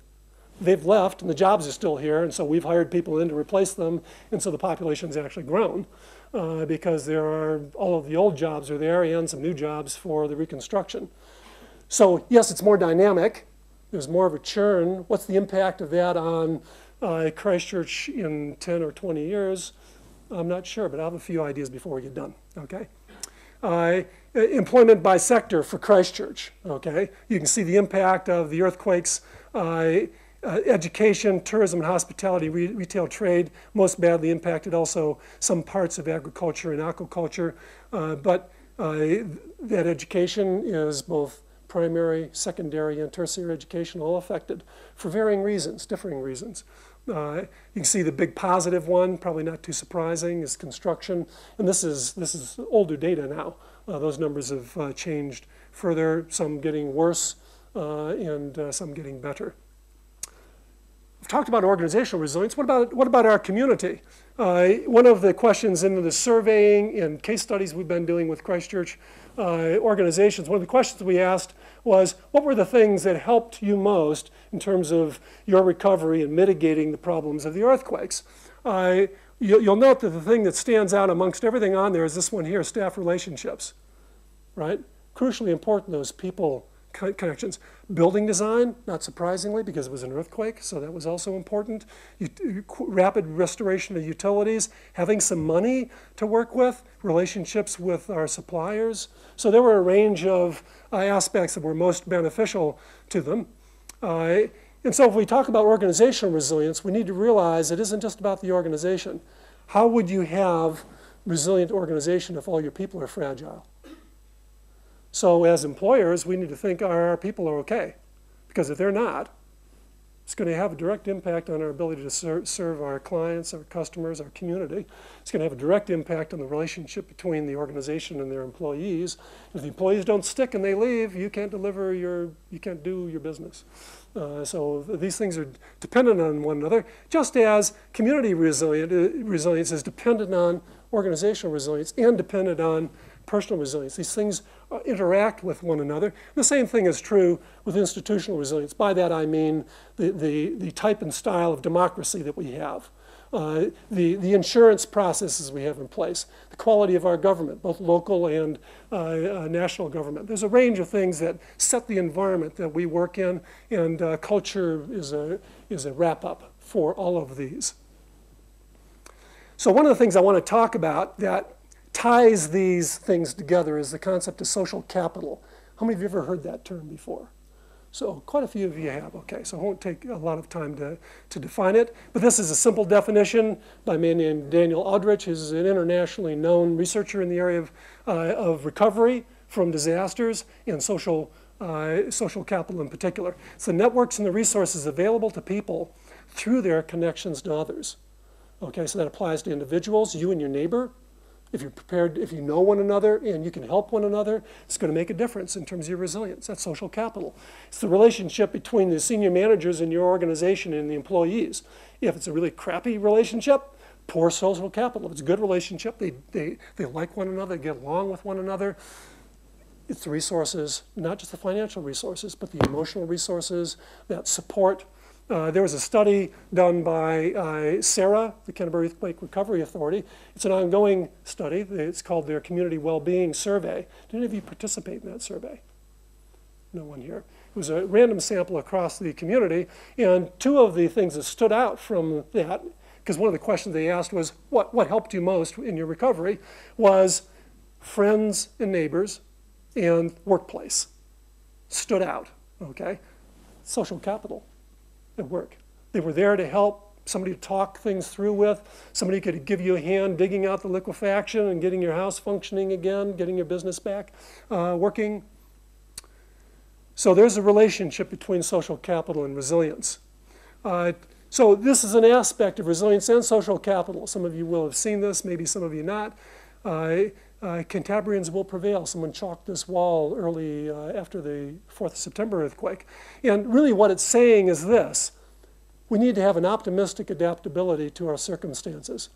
S1: They've left, and the jobs are still here, and so we've hired people in to replace them, and so the population's actually grown because all of the old jobs are there and some new jobs for the reconstruction. So yes, it's more dynamic. There's more of a churn. What's the impact of that on Christchurch in 10 or 20 years? I'm not sure, but I have a few ideas before we get done, okay? Employment by sector for Christchurch, okay? You can see the impact of the earthquakes, education, tourism and hospitality, retail trade, most badly impacted, also some parts of agriculture and aquaculture, but that education is both primary, secondary, and tertiary education all affected for varying reasons, differing reasons. You can see the big positive one, probably not too surprising, is construction. And this is older data now. Those numbers have changed further, some getting worse and some getting better. We've talked about organizational resilience. What about our community? One of the questions in the surveying and case studies we've been doing with Christchurch organizations, one of the questions we asked was, what were the things that helped you most in terms of your recovery and mitigating the problems of the earthquakes? You'll note that the thing that stands out amongst everything on there is this one here, staff relationships, right? Crucially important, those people connections. Building design, not surprisingly, because it was an earthquake, so that was also important. Rapid restoration of utilities, having some money to work with, relationships with our suppliers. So there were a range of aspects that were most beneficial to them. And so if we talk about organizational resilience, we need to realize it isn't just about the organization. How would you have resilient organization if all your people are fragile? So as employers, we need to think our people are okay. Because if they're not, It's going to have a direct impact on our ability to serve our clients, our customers, our community. It's going to have a direct impact on the relationship between the organization and their employees. If the employees don't stick and they leave, you can't you can't do your business. So these things are dependent on one another, just as community resilience is dependent on organizational resilience and dependent on personal resilience. These things interact with one another. The same thing is true with institutional resilience. By that I mean the type and style of democracy that we have, the insurance processes we have in place, the quality of our government, both local and national government. There's a range of things that set the environment that we work in, and culture is a wrap-up for all of these. So one of the things I want to talk about that ties these things together is the concept of social capital. How many of you have ever heard that term before? So quite a few of you have. Okay, so it won't take a lot of time to define it. But this is a simple definition by a man named Daniel Aldrich, who's an internationally known researcher in the area of recovery from disasters and social capital in particular. It's the networks and the resources available to people through their connections to others. Okay, so that applies to individuals, you and your neighbor. If you're prepared, if you know one another and you can help one another, it's going to make a difference in terms of your resilience. That's social capital. It's the relationship between the senior managers in your organization and the employees. If it's a really crappy relationship, poor social capital. If it's a good relationship, they like one another, they get along with one another. It's the resources, not just the financial resources, but the emotional resources that support. There was a study done by SARA, the Canterbury Earthquake Recovery Authority. It's an ongoing study. It's called their Community Wellbeing Survey. Did any of you participate in that survey? No one here. It was a random sample across the community, and two of the things that stood out from that, because one of the questions they asked was, what helped you most in your recovery, was friends and neighbors and workplace. Stood out, okay? Social capital. At work. They were there to help, somebody to talk things through with, somebody could give you a hand digging out the liquefaction and getting your house functioning again, getting your business back working. So there's a relationship between social capital and resilience. So this is an aspect of resilience and social capital. Some of you will have seen this, maybe some of you not. Cantabrians will prevail. Someone chalked this wall early after the 4th of September earthquake. And really what it's saying is this. We need to have an optimistic adaptability to our circumstances.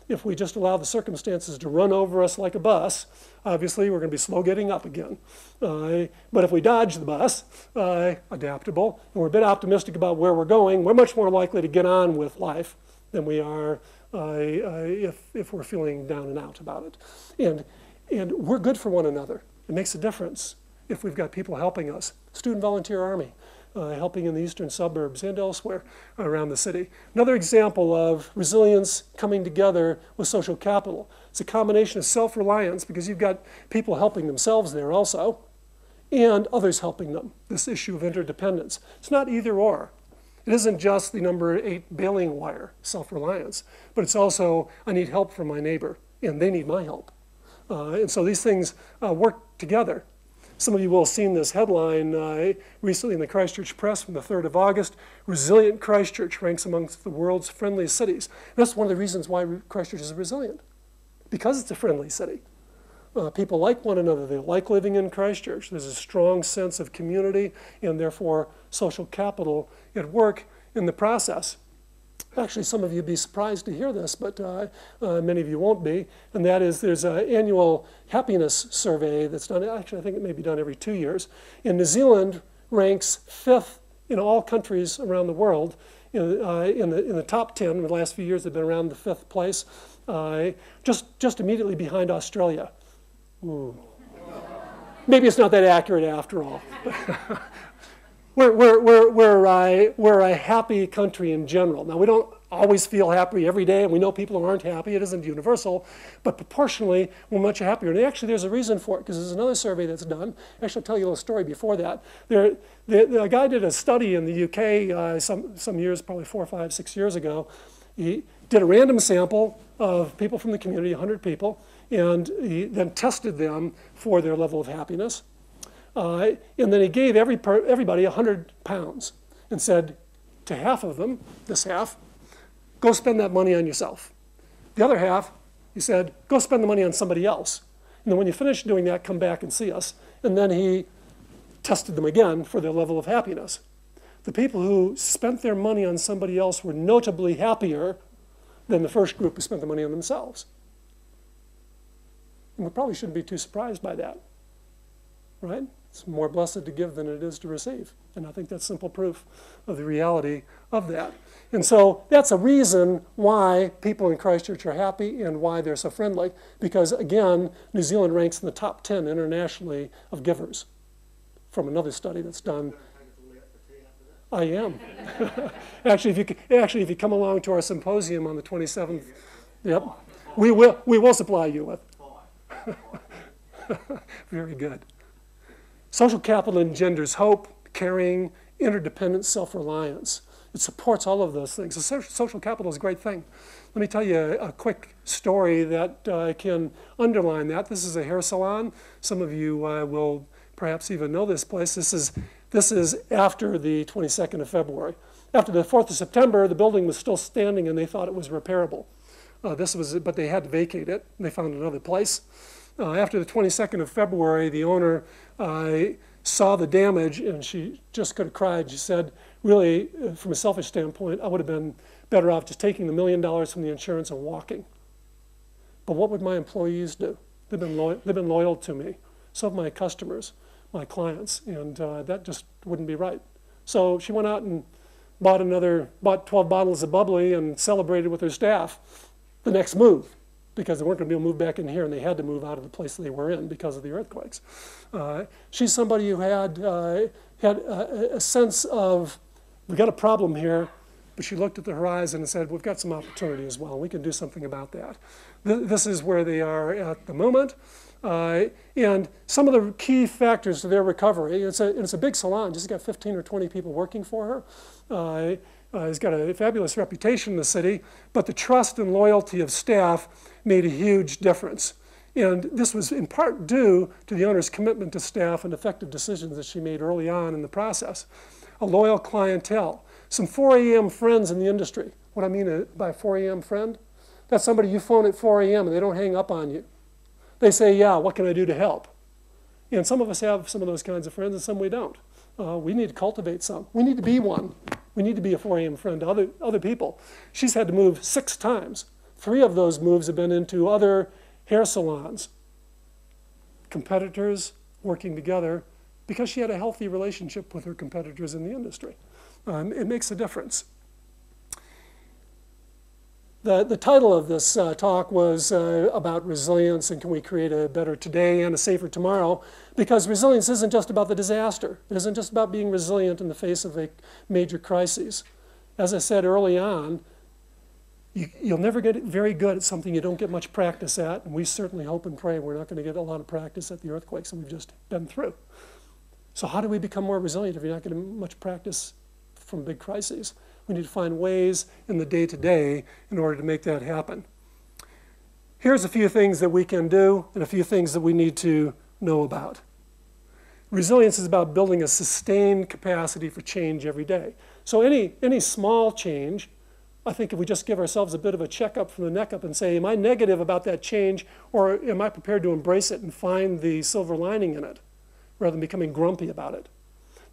S1: If we just allow the circumstances to run over us like a bus, obviously we're going to be slow getting up again. But if we dodge the bus, adaptable, and we're a bit optimistic about where we're going, we're much more likely to get on with life than we are if we're feeling down and out about it. And we're good for one another. It makes a difference if we've got people helping us. Student Volunteer Army, helping in the eastern suburbs and elsewhere around the city. Another example of resilience coming together with social capital. It's a combination of self-reliance, because you've got people helping themselves there also, and others helping them. This issue of interdependence. It's not either or. It isn't just the number 8 baling wire, self-reliance, but it's also, I need help from my neighbor, and they need my help. And so these things work together. Some of you will have seen this headline recently in the Christchurch Press from the 3rd of August, Resilient Christchurch ranks amongst the world's friendliest cities. And that's one of the reasons why Christchurch is resilient, because it's a friendly city. People like one another. They like living in Christchurch. There's a strong sense of community and therefore social capital at work in the process. Actually, some of you will be surprised to hear this, but many of you won't be. And that is, there's an annual happiness survey that's done. Actually, I think it may be done every 2 years. And New Zealand ranks 5th in all countries around the world. In the top 10, in the last few years, they've been around the 5th place, just immediately behind Australia. Ooh. Maybe it's not that accurate after all. We're a happy country in general. Now, we don't always feel happy every day, and we know people who aren't happy. It isn't universal, but proportionally, we're much happier. And actually, there's a reason for it, because there's another survey that's done. Actually, I'll tell you a little story before that. A guy did a study in the UK some years, probably 4, 5, 6 years ago. He did a random sample of people from the community, 100 people, and he then tested them for their level of happiness. And then he gave everybody £100 and said, to half of them, this half, go spend that money on yourself. The other half, he said, go spend the money on somebody else. And then when you finish doing that, come back and see us. And then he tested them again for their level of happiness. The people who spent their money on somebody else were notably happier than the first group who spent the money on themselves. And we probably shouldn't be too surprised by that, right? It's more blessed to give than it is to receive. And I think that's simple proof of the reality of that. And so that's a reason why people in Christchurch are happy and why they're so friendly. Because again, New Zealand ranks in the top 10 internationally of givers from another study that's done. I am. Actually, if you come along to our symposium on the 27th, yep, we will supply you with. Very good. Social capital engenders hope, caring, interdependence, self-reliance. It supports all of those things. So social capital is a great thing. Let me tell you a quick story that can underline that. This is a hair salon. Some of you will perhaps even know this place. This is after the 22nd of February. After the 4th of September, the building was still standing and they thought it was repairable. But they had to vacate it. And they found another place. After the 22nd of February, the owner saw the damage and she just could have cried. She said, really, from a selfish standpoint, I would have been better off just taking the $1 million from the insurance and walking. But what would my employees do? They've been loyal to me. So have my customers, my clients, and that just wouldn't be right. So she went out and bought 12 bottles of bubbly and celebrated with her staff the next move, because they weren't going to be able to move back in here, and they had to move out of the place they were in because of the earthquakes. She's somebody who had a sense of, we've got a problem here, but she looked at the horizon and said, we've got some opportunity as well. We can do something about that. This is where they are at the moment. And some of the key factors to their recovery, it's a big salon, just got 15 or 20 people working for her. He's got a fabulous reputation in the city, but the trust and loyalty of staff made a huge difference. And this was in part due to the owner's commitment to staff and effective decisions that she made early on in the process. A loyal clientele, some 4 a.m. friends in the industry. What I mean by a 4 a.m. friend, that's somebody you phone at 4 a.m. and they don't hang up on you. They say, yeah, what can I do to help? And some of us have some of those kinds of friends and some we don't. We need to cultivate some. We need to be one. We need to be a 4 a.m. friend to other people. She's had to move 6 times. 3 of those moves have been into other hair salons. Competitors working together because she had a healthy relationship with her competitors in the industry. It makes a difference. The title of this talk was about resilience and can we create a better today and a safer tomorrow, because resilience isn't just about the disaster. It isn't just about being resilient in the face of a major crisis. As I said early on, you'll never get very good at something you don't get much practice at, and we certainly hope and pray we're not going to get a lot of practice at the earthquakes that we've just been through. So how do we become more resilient if you're not getting much practice from big crises? We need to find ways in the day-to-day in order to make that happen. Here's a few things that we can do and a few things that we need to know about. Resilience is about building a sustained capacity for change every day. So any small change, I think if we just give ourselves a bit of a checkup from the neck up and say, am I negative about that change, or am I prepared to embrace it and find the silver lining in it rather than becoming grumpy about it?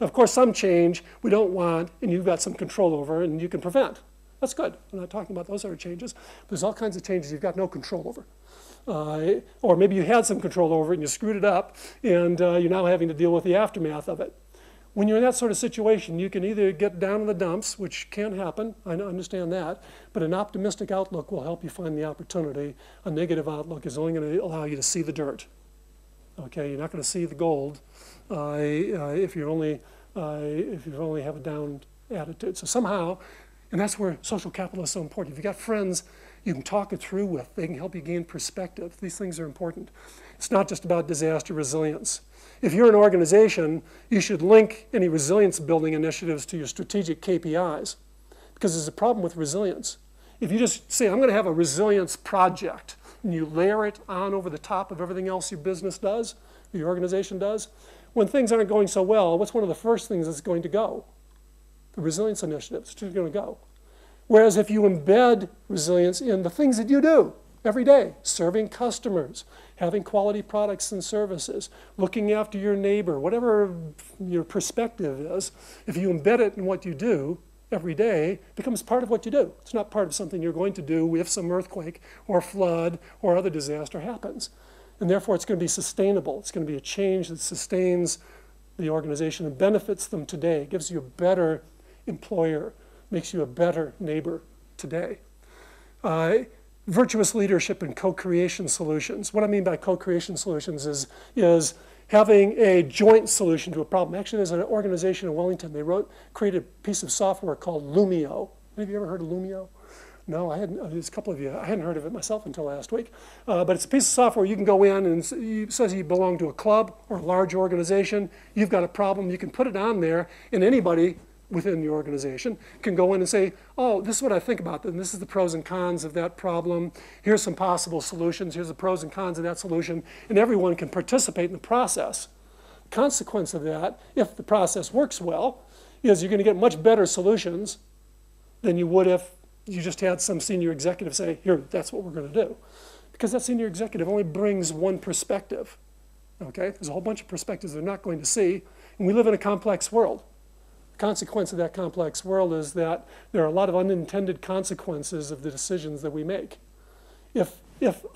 S1: Now, of course, some change we don't want and you've got some control over and you can prevent. That's good. I'm not talking about those sort of changes. There's all kinds of changes you've got no control over. Or maybe you had some control over it and you screwed it up and you're now having to deal with the aftermath of it. When you're in that sort of situation, you can either get down in the dumps, which can happen, I understand that, but an optimistic outlook will help you find the opportunity. A negative outlook is only going to allow you to see the dirt. Okay, you're not going to see the gold if you only have a down attitude. So somehow, and that's where social capital is so important. If you've got friends you can talk it through with, they can help you gain perspective. These things are important. It's not just about disaster resilience. If you're an organization, you should link any resilience building initiatives to your strategic KPIs, because there's a problem with resilience. If you just say, I'm going to have a resilience project, and you layer it on over the top of everything else your business does, or your organization does, when things aren't going so well, what's one of the first things that's going to go? the resilience initiative. It's just going to go. Whereas if you embed resilience in the things that you do every day, serving customers, having quality products and services, looking after your neighbor, whatever your perspective is, if you embed it in what you do every day, it becomes part of what you do. It's not part of something you're going to do if some earthquake or flood or other disaster happens. And therefore, it's going to be sustainable. It's going to be a change that sustains the organization and benefits them today. It gives you a better employer, makes you a better neighbor today. Virtuous leadership and co-creation solutions. What I mean by co-creation solutions is having a joint solution to a problem. Actually, there's an organization in Wellington. They created a piece of software called Lumio. Have you ever heard of Lumio? No, I hadn't. There's a couple of you. I hadn't heard of it myself until last week. But it's a piece of software you can go in and it says you belong to a club or a large organization. You've got a problem. You can put it on there, and anybody within the organization can go in and say, oh, this is what I think about this, and this is the pros and cons of that problem. Here's some possible solutions. Here's the pros and cons of that solution. And everyone can participate in the process. The consequence of that, if the process works well, is you're going to get much better solutions than you would if you just had some senior executive say, here, that's what we're going to do. Because that senior executive only brings one perspective. Okay? There's a whole bunch of perspectives they're not going to see. And we live in a complex world. Consequence of that complex world is that there are a lot of unintended consequences of the decisions that we make. If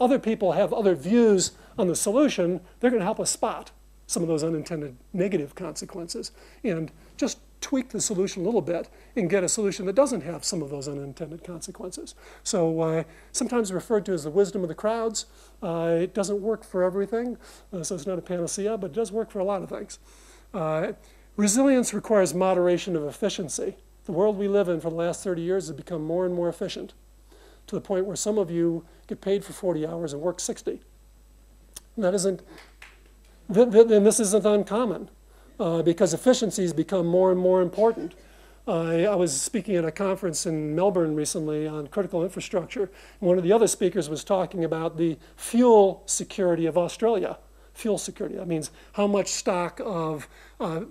S1: other people have other views on the solution, they're going to help us spot some of those unintended negative consequences and just tweak the solution a little bit and get a solution that doesn't have some of those unintended consequences. So sometimes referred to as the wisdom of the crowds. It doesn't work for everything, so it's not a panacea, but it does work for a lot of things. Resilience requires moderation of efficiency. The world we live in for the last 30 years has become more and more efficient to the point where some of you get paid for 40 hours and work 60. And that isn't, then this isn't uncommon because efficiencies become more and more important. I was speaking at a conference in Melbourne recently on critical infrastructure. And one of the other speakers was talking about the fuel security of Australia. Fuel security, that means how much stock of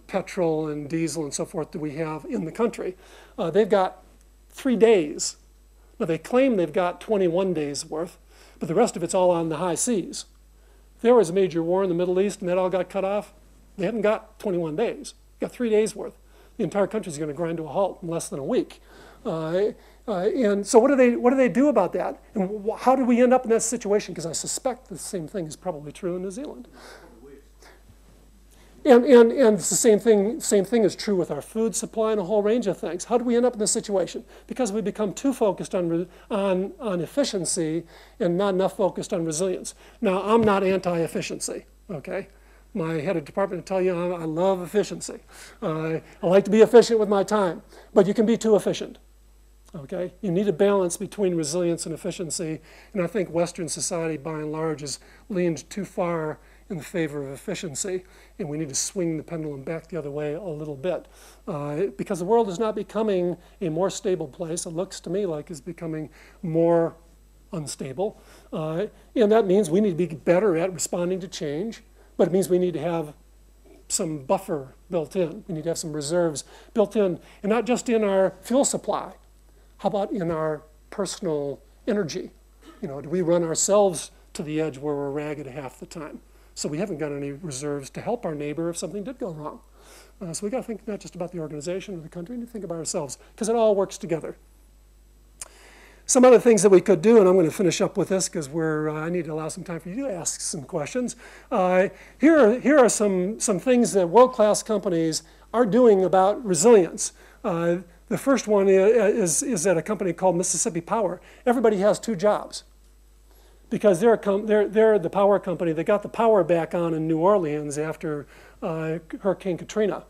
S1: petrol and diesel and so forth do we have in the country. They've got 3 days. Now they claim they've got 21 days worth, but the rest of it's all on the high seas. If there was a major war in the Middle East and that all got cut off, they haven't got 21 days. They've got 3 days worth. The entire country is going to grind to a halt in less than a week. And so what do they do about that? And how did we end up in that situation? Because I suspect the same thing is probably true in New Zealand. And it's the same thing is true with our food supply and a whole range of things. How do we end up in this situation? Because we become too focused on efficiency and not enough focused on resilience. Now, I'm not anti-efficiency, okay? My head of department will tell you I love efficiency. I like to be efficient with my time, but you can be too efficient. Okay? You need a balance between resilience and efficiency, and I think Western society, by and large, has leaned too far in favor of efficiency, and we need to swing the pendulum back the other way a little bit. Because the world is not becoming a more stable place. It looks to me like it's becoming more unstable, and that means we need to be better at responding to change, but it means we need to have some buffer built in. We need to have some reserves built in, and not just in our fuel supply. How about in our personal energy? You know, do we run ourselves to the edge where we're ragged half the time? So we haven't got any reserves to help our neighbor if something did go wrong. So we got to think not just about the organization or the country, we need to think about ourselves, because it all works together. Some other things that we could do, and I'm going to finish up with this because I need to allow some time for you to ask some questions. Here are some things that world-class companies are doing about resilience. The first one is at a company called Mississippi Power. Everybody has 2 jobs because they're the power company that got the power back on in New Orleans after Hurricane Katrina.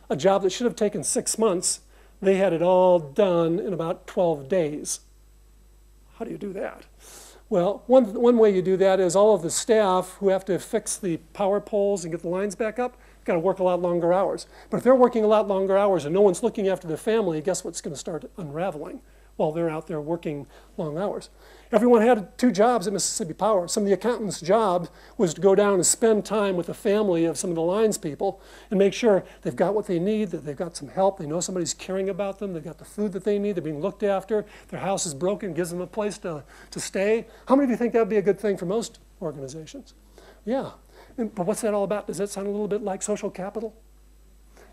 S1: A job that should have taken 6 months, they had it all done in about 12 days. How do you do that? Well, one way you do that is all of the staff who have to fix the power poles and get the lines back up got to work a lot longer hours. But if they're working a lot longer hours and no one's looking after their family, guess what's going to start unraveling while they're out there working long hours? Everyone had 2 jobs at Mississippi Power. Some of the accountants' job was to go down and spend time with the family of some of the lines people and make sure they've got what they need, that they've got some help, they know somebody's caring about them, they've got the food that they need, they're being looked after, their house is broken, gives them a place to stay. How many of you think that would be a good thing for most organizations? Yeah. But what's that all about? Does that sound a little bit like social capital?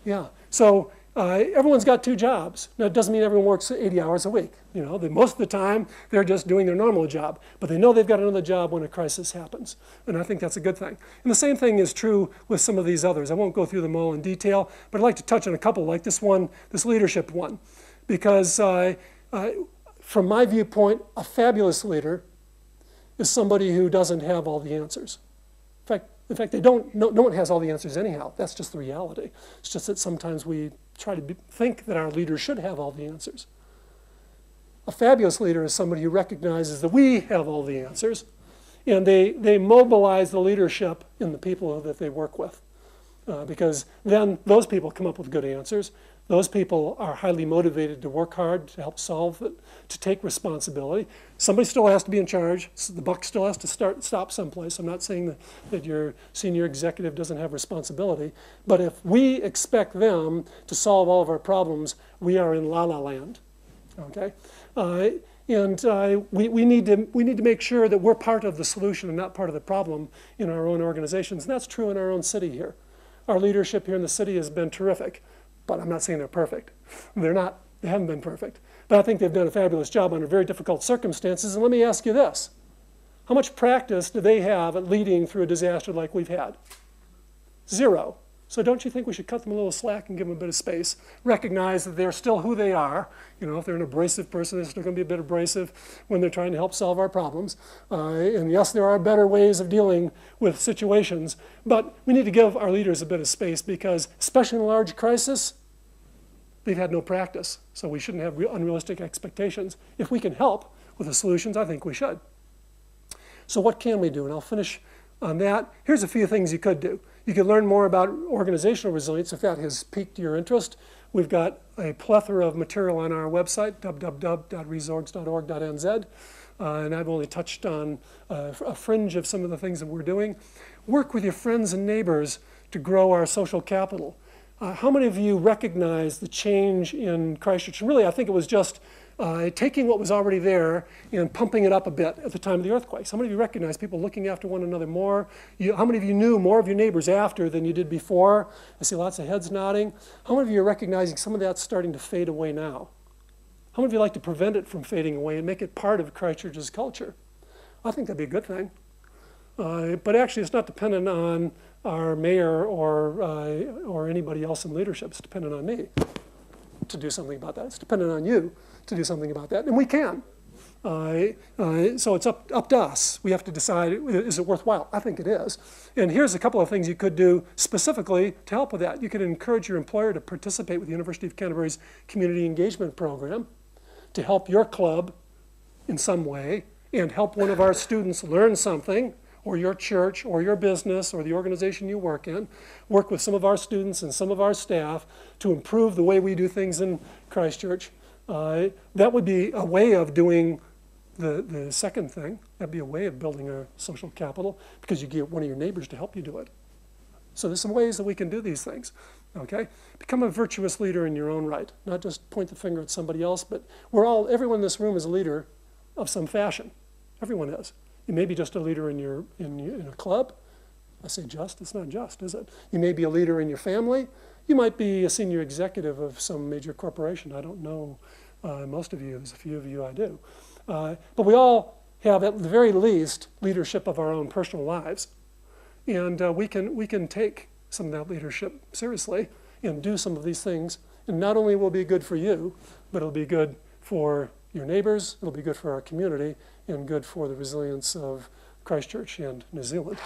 S1: Yeah. So everyone's got 2 jobs. Now, it doesn't mean everyone works 80 hours a week. Most of the time, they're just doing their normal job. But they know they've got another job when a crisis happens. And I think that's a good thing. And the same thing is true with some of these others. I won't go through them all in detail, but I'd like to touch on a couple, like this one, this leadership one. Because from my viewpoint, a fabulous leader is somebody who doesn't have all the answers. In fact, no one has all the answers anyhow. That's just the reality. It's just that sometimes we try to think that our leaders should have all the answers. A fabulous leader is somebody who recognizes that we have all the answers, and they mobilize the leadership in the people that they work with. Because then those people come up with good answers. Those people are highly motivated to work hard, to help solve it, to take responsibility. Somebody still has to be in charge. So the buck still has to stop someplace. I'm not saying that your senior executive doesn't have responsibility. But if we expect them to solve all of our problems, we are in la-la land. Okay? We need to make sure that we're part of the solution and not part of the problem in our own organizations. And that's true in our own city here. Our leadership here in the city has been terrific. But I'm not saying they're perfect. They're not. They haven't been perfect. But I think they've done a fabulous job under very difficult circumstances. And let me ask you this. How much practice do they have at leading through a disaster like we've had? 0. So don't you think we should cut them a little slack and give them a bit of space? Recognize that they're still who they are. If they're an abrasive person, they're still going to be a bit abrasive when they're trying to help solve our problems. And yes, there are better ways of dealing with situations. But we need to give our leaders a bit of space because, especially in a large crisis, they've had no practice. So we shouldn't have unrealistic expectations. If we can help with the solutions, I think we should. So what can we do? And I'll finish on that. Here's a few things you could do. You can learn more about organizational resilience if that has piqued your interest. We've got a plethora of material on our website, www.resorgs.org.nz. And I've only touched on a fringe of some of the things that we're doing. Work with your friends and neighbors to grow our social capital. How many of you recognize the change in Christchurch? And really, I think it was just taking what was already there and pumping it up a bit at the time of the earthquakes. How many of you recognize people looking after one another more? How many of you knew more of your neighbors after than you did before? I see lots of heads nodding. How many of you are recognizing some of that's starting to fade away now? How many of you like to prevent it from fading away and make it part of Christchurch's culture? I think that'd be a good thing. But actually, it's not dependent on our mayor or anybody else in leadership. It's dependent on me to do something about that. It's dependent on you to do something about that, and we can. So it's up to us. We have to decide, is it worthwhile? I think it is. And here's a couple of things you could do specifically to help with that. You could encourage your employer to participate with the University of Canterbury's Community Engagement Program to help your club in some way and help one of our students learn something, or your church, or your business, or the organization you work in. Work with some of our students and some of our staff to improve the way we do things in Christchurch. That would be a way of doing the second thing. That'd be a way of building a social capital because you get one of your neighbors to help you do it. So there's some ways that we can do these things. Okay? Become a virtuous leader in your own right. Not just point the finger at somebody else, but everyone in this room is a leader of some fashion. Everyone is. You may be just a leader in a club. I say just, it's not just, is it? You may be a leader in your family. You might be a senior executive of some major corporation. I don't know most of you. There's a few of you I do. But we all have, at the very least, leadership of our own personal lives. And we can take some of that leadership seriously and do some of these things. And not only will it be good for you, but it'll be good for your neighbors, it'll be good for our community, and good for the resilience of Christchurch and New Zealand.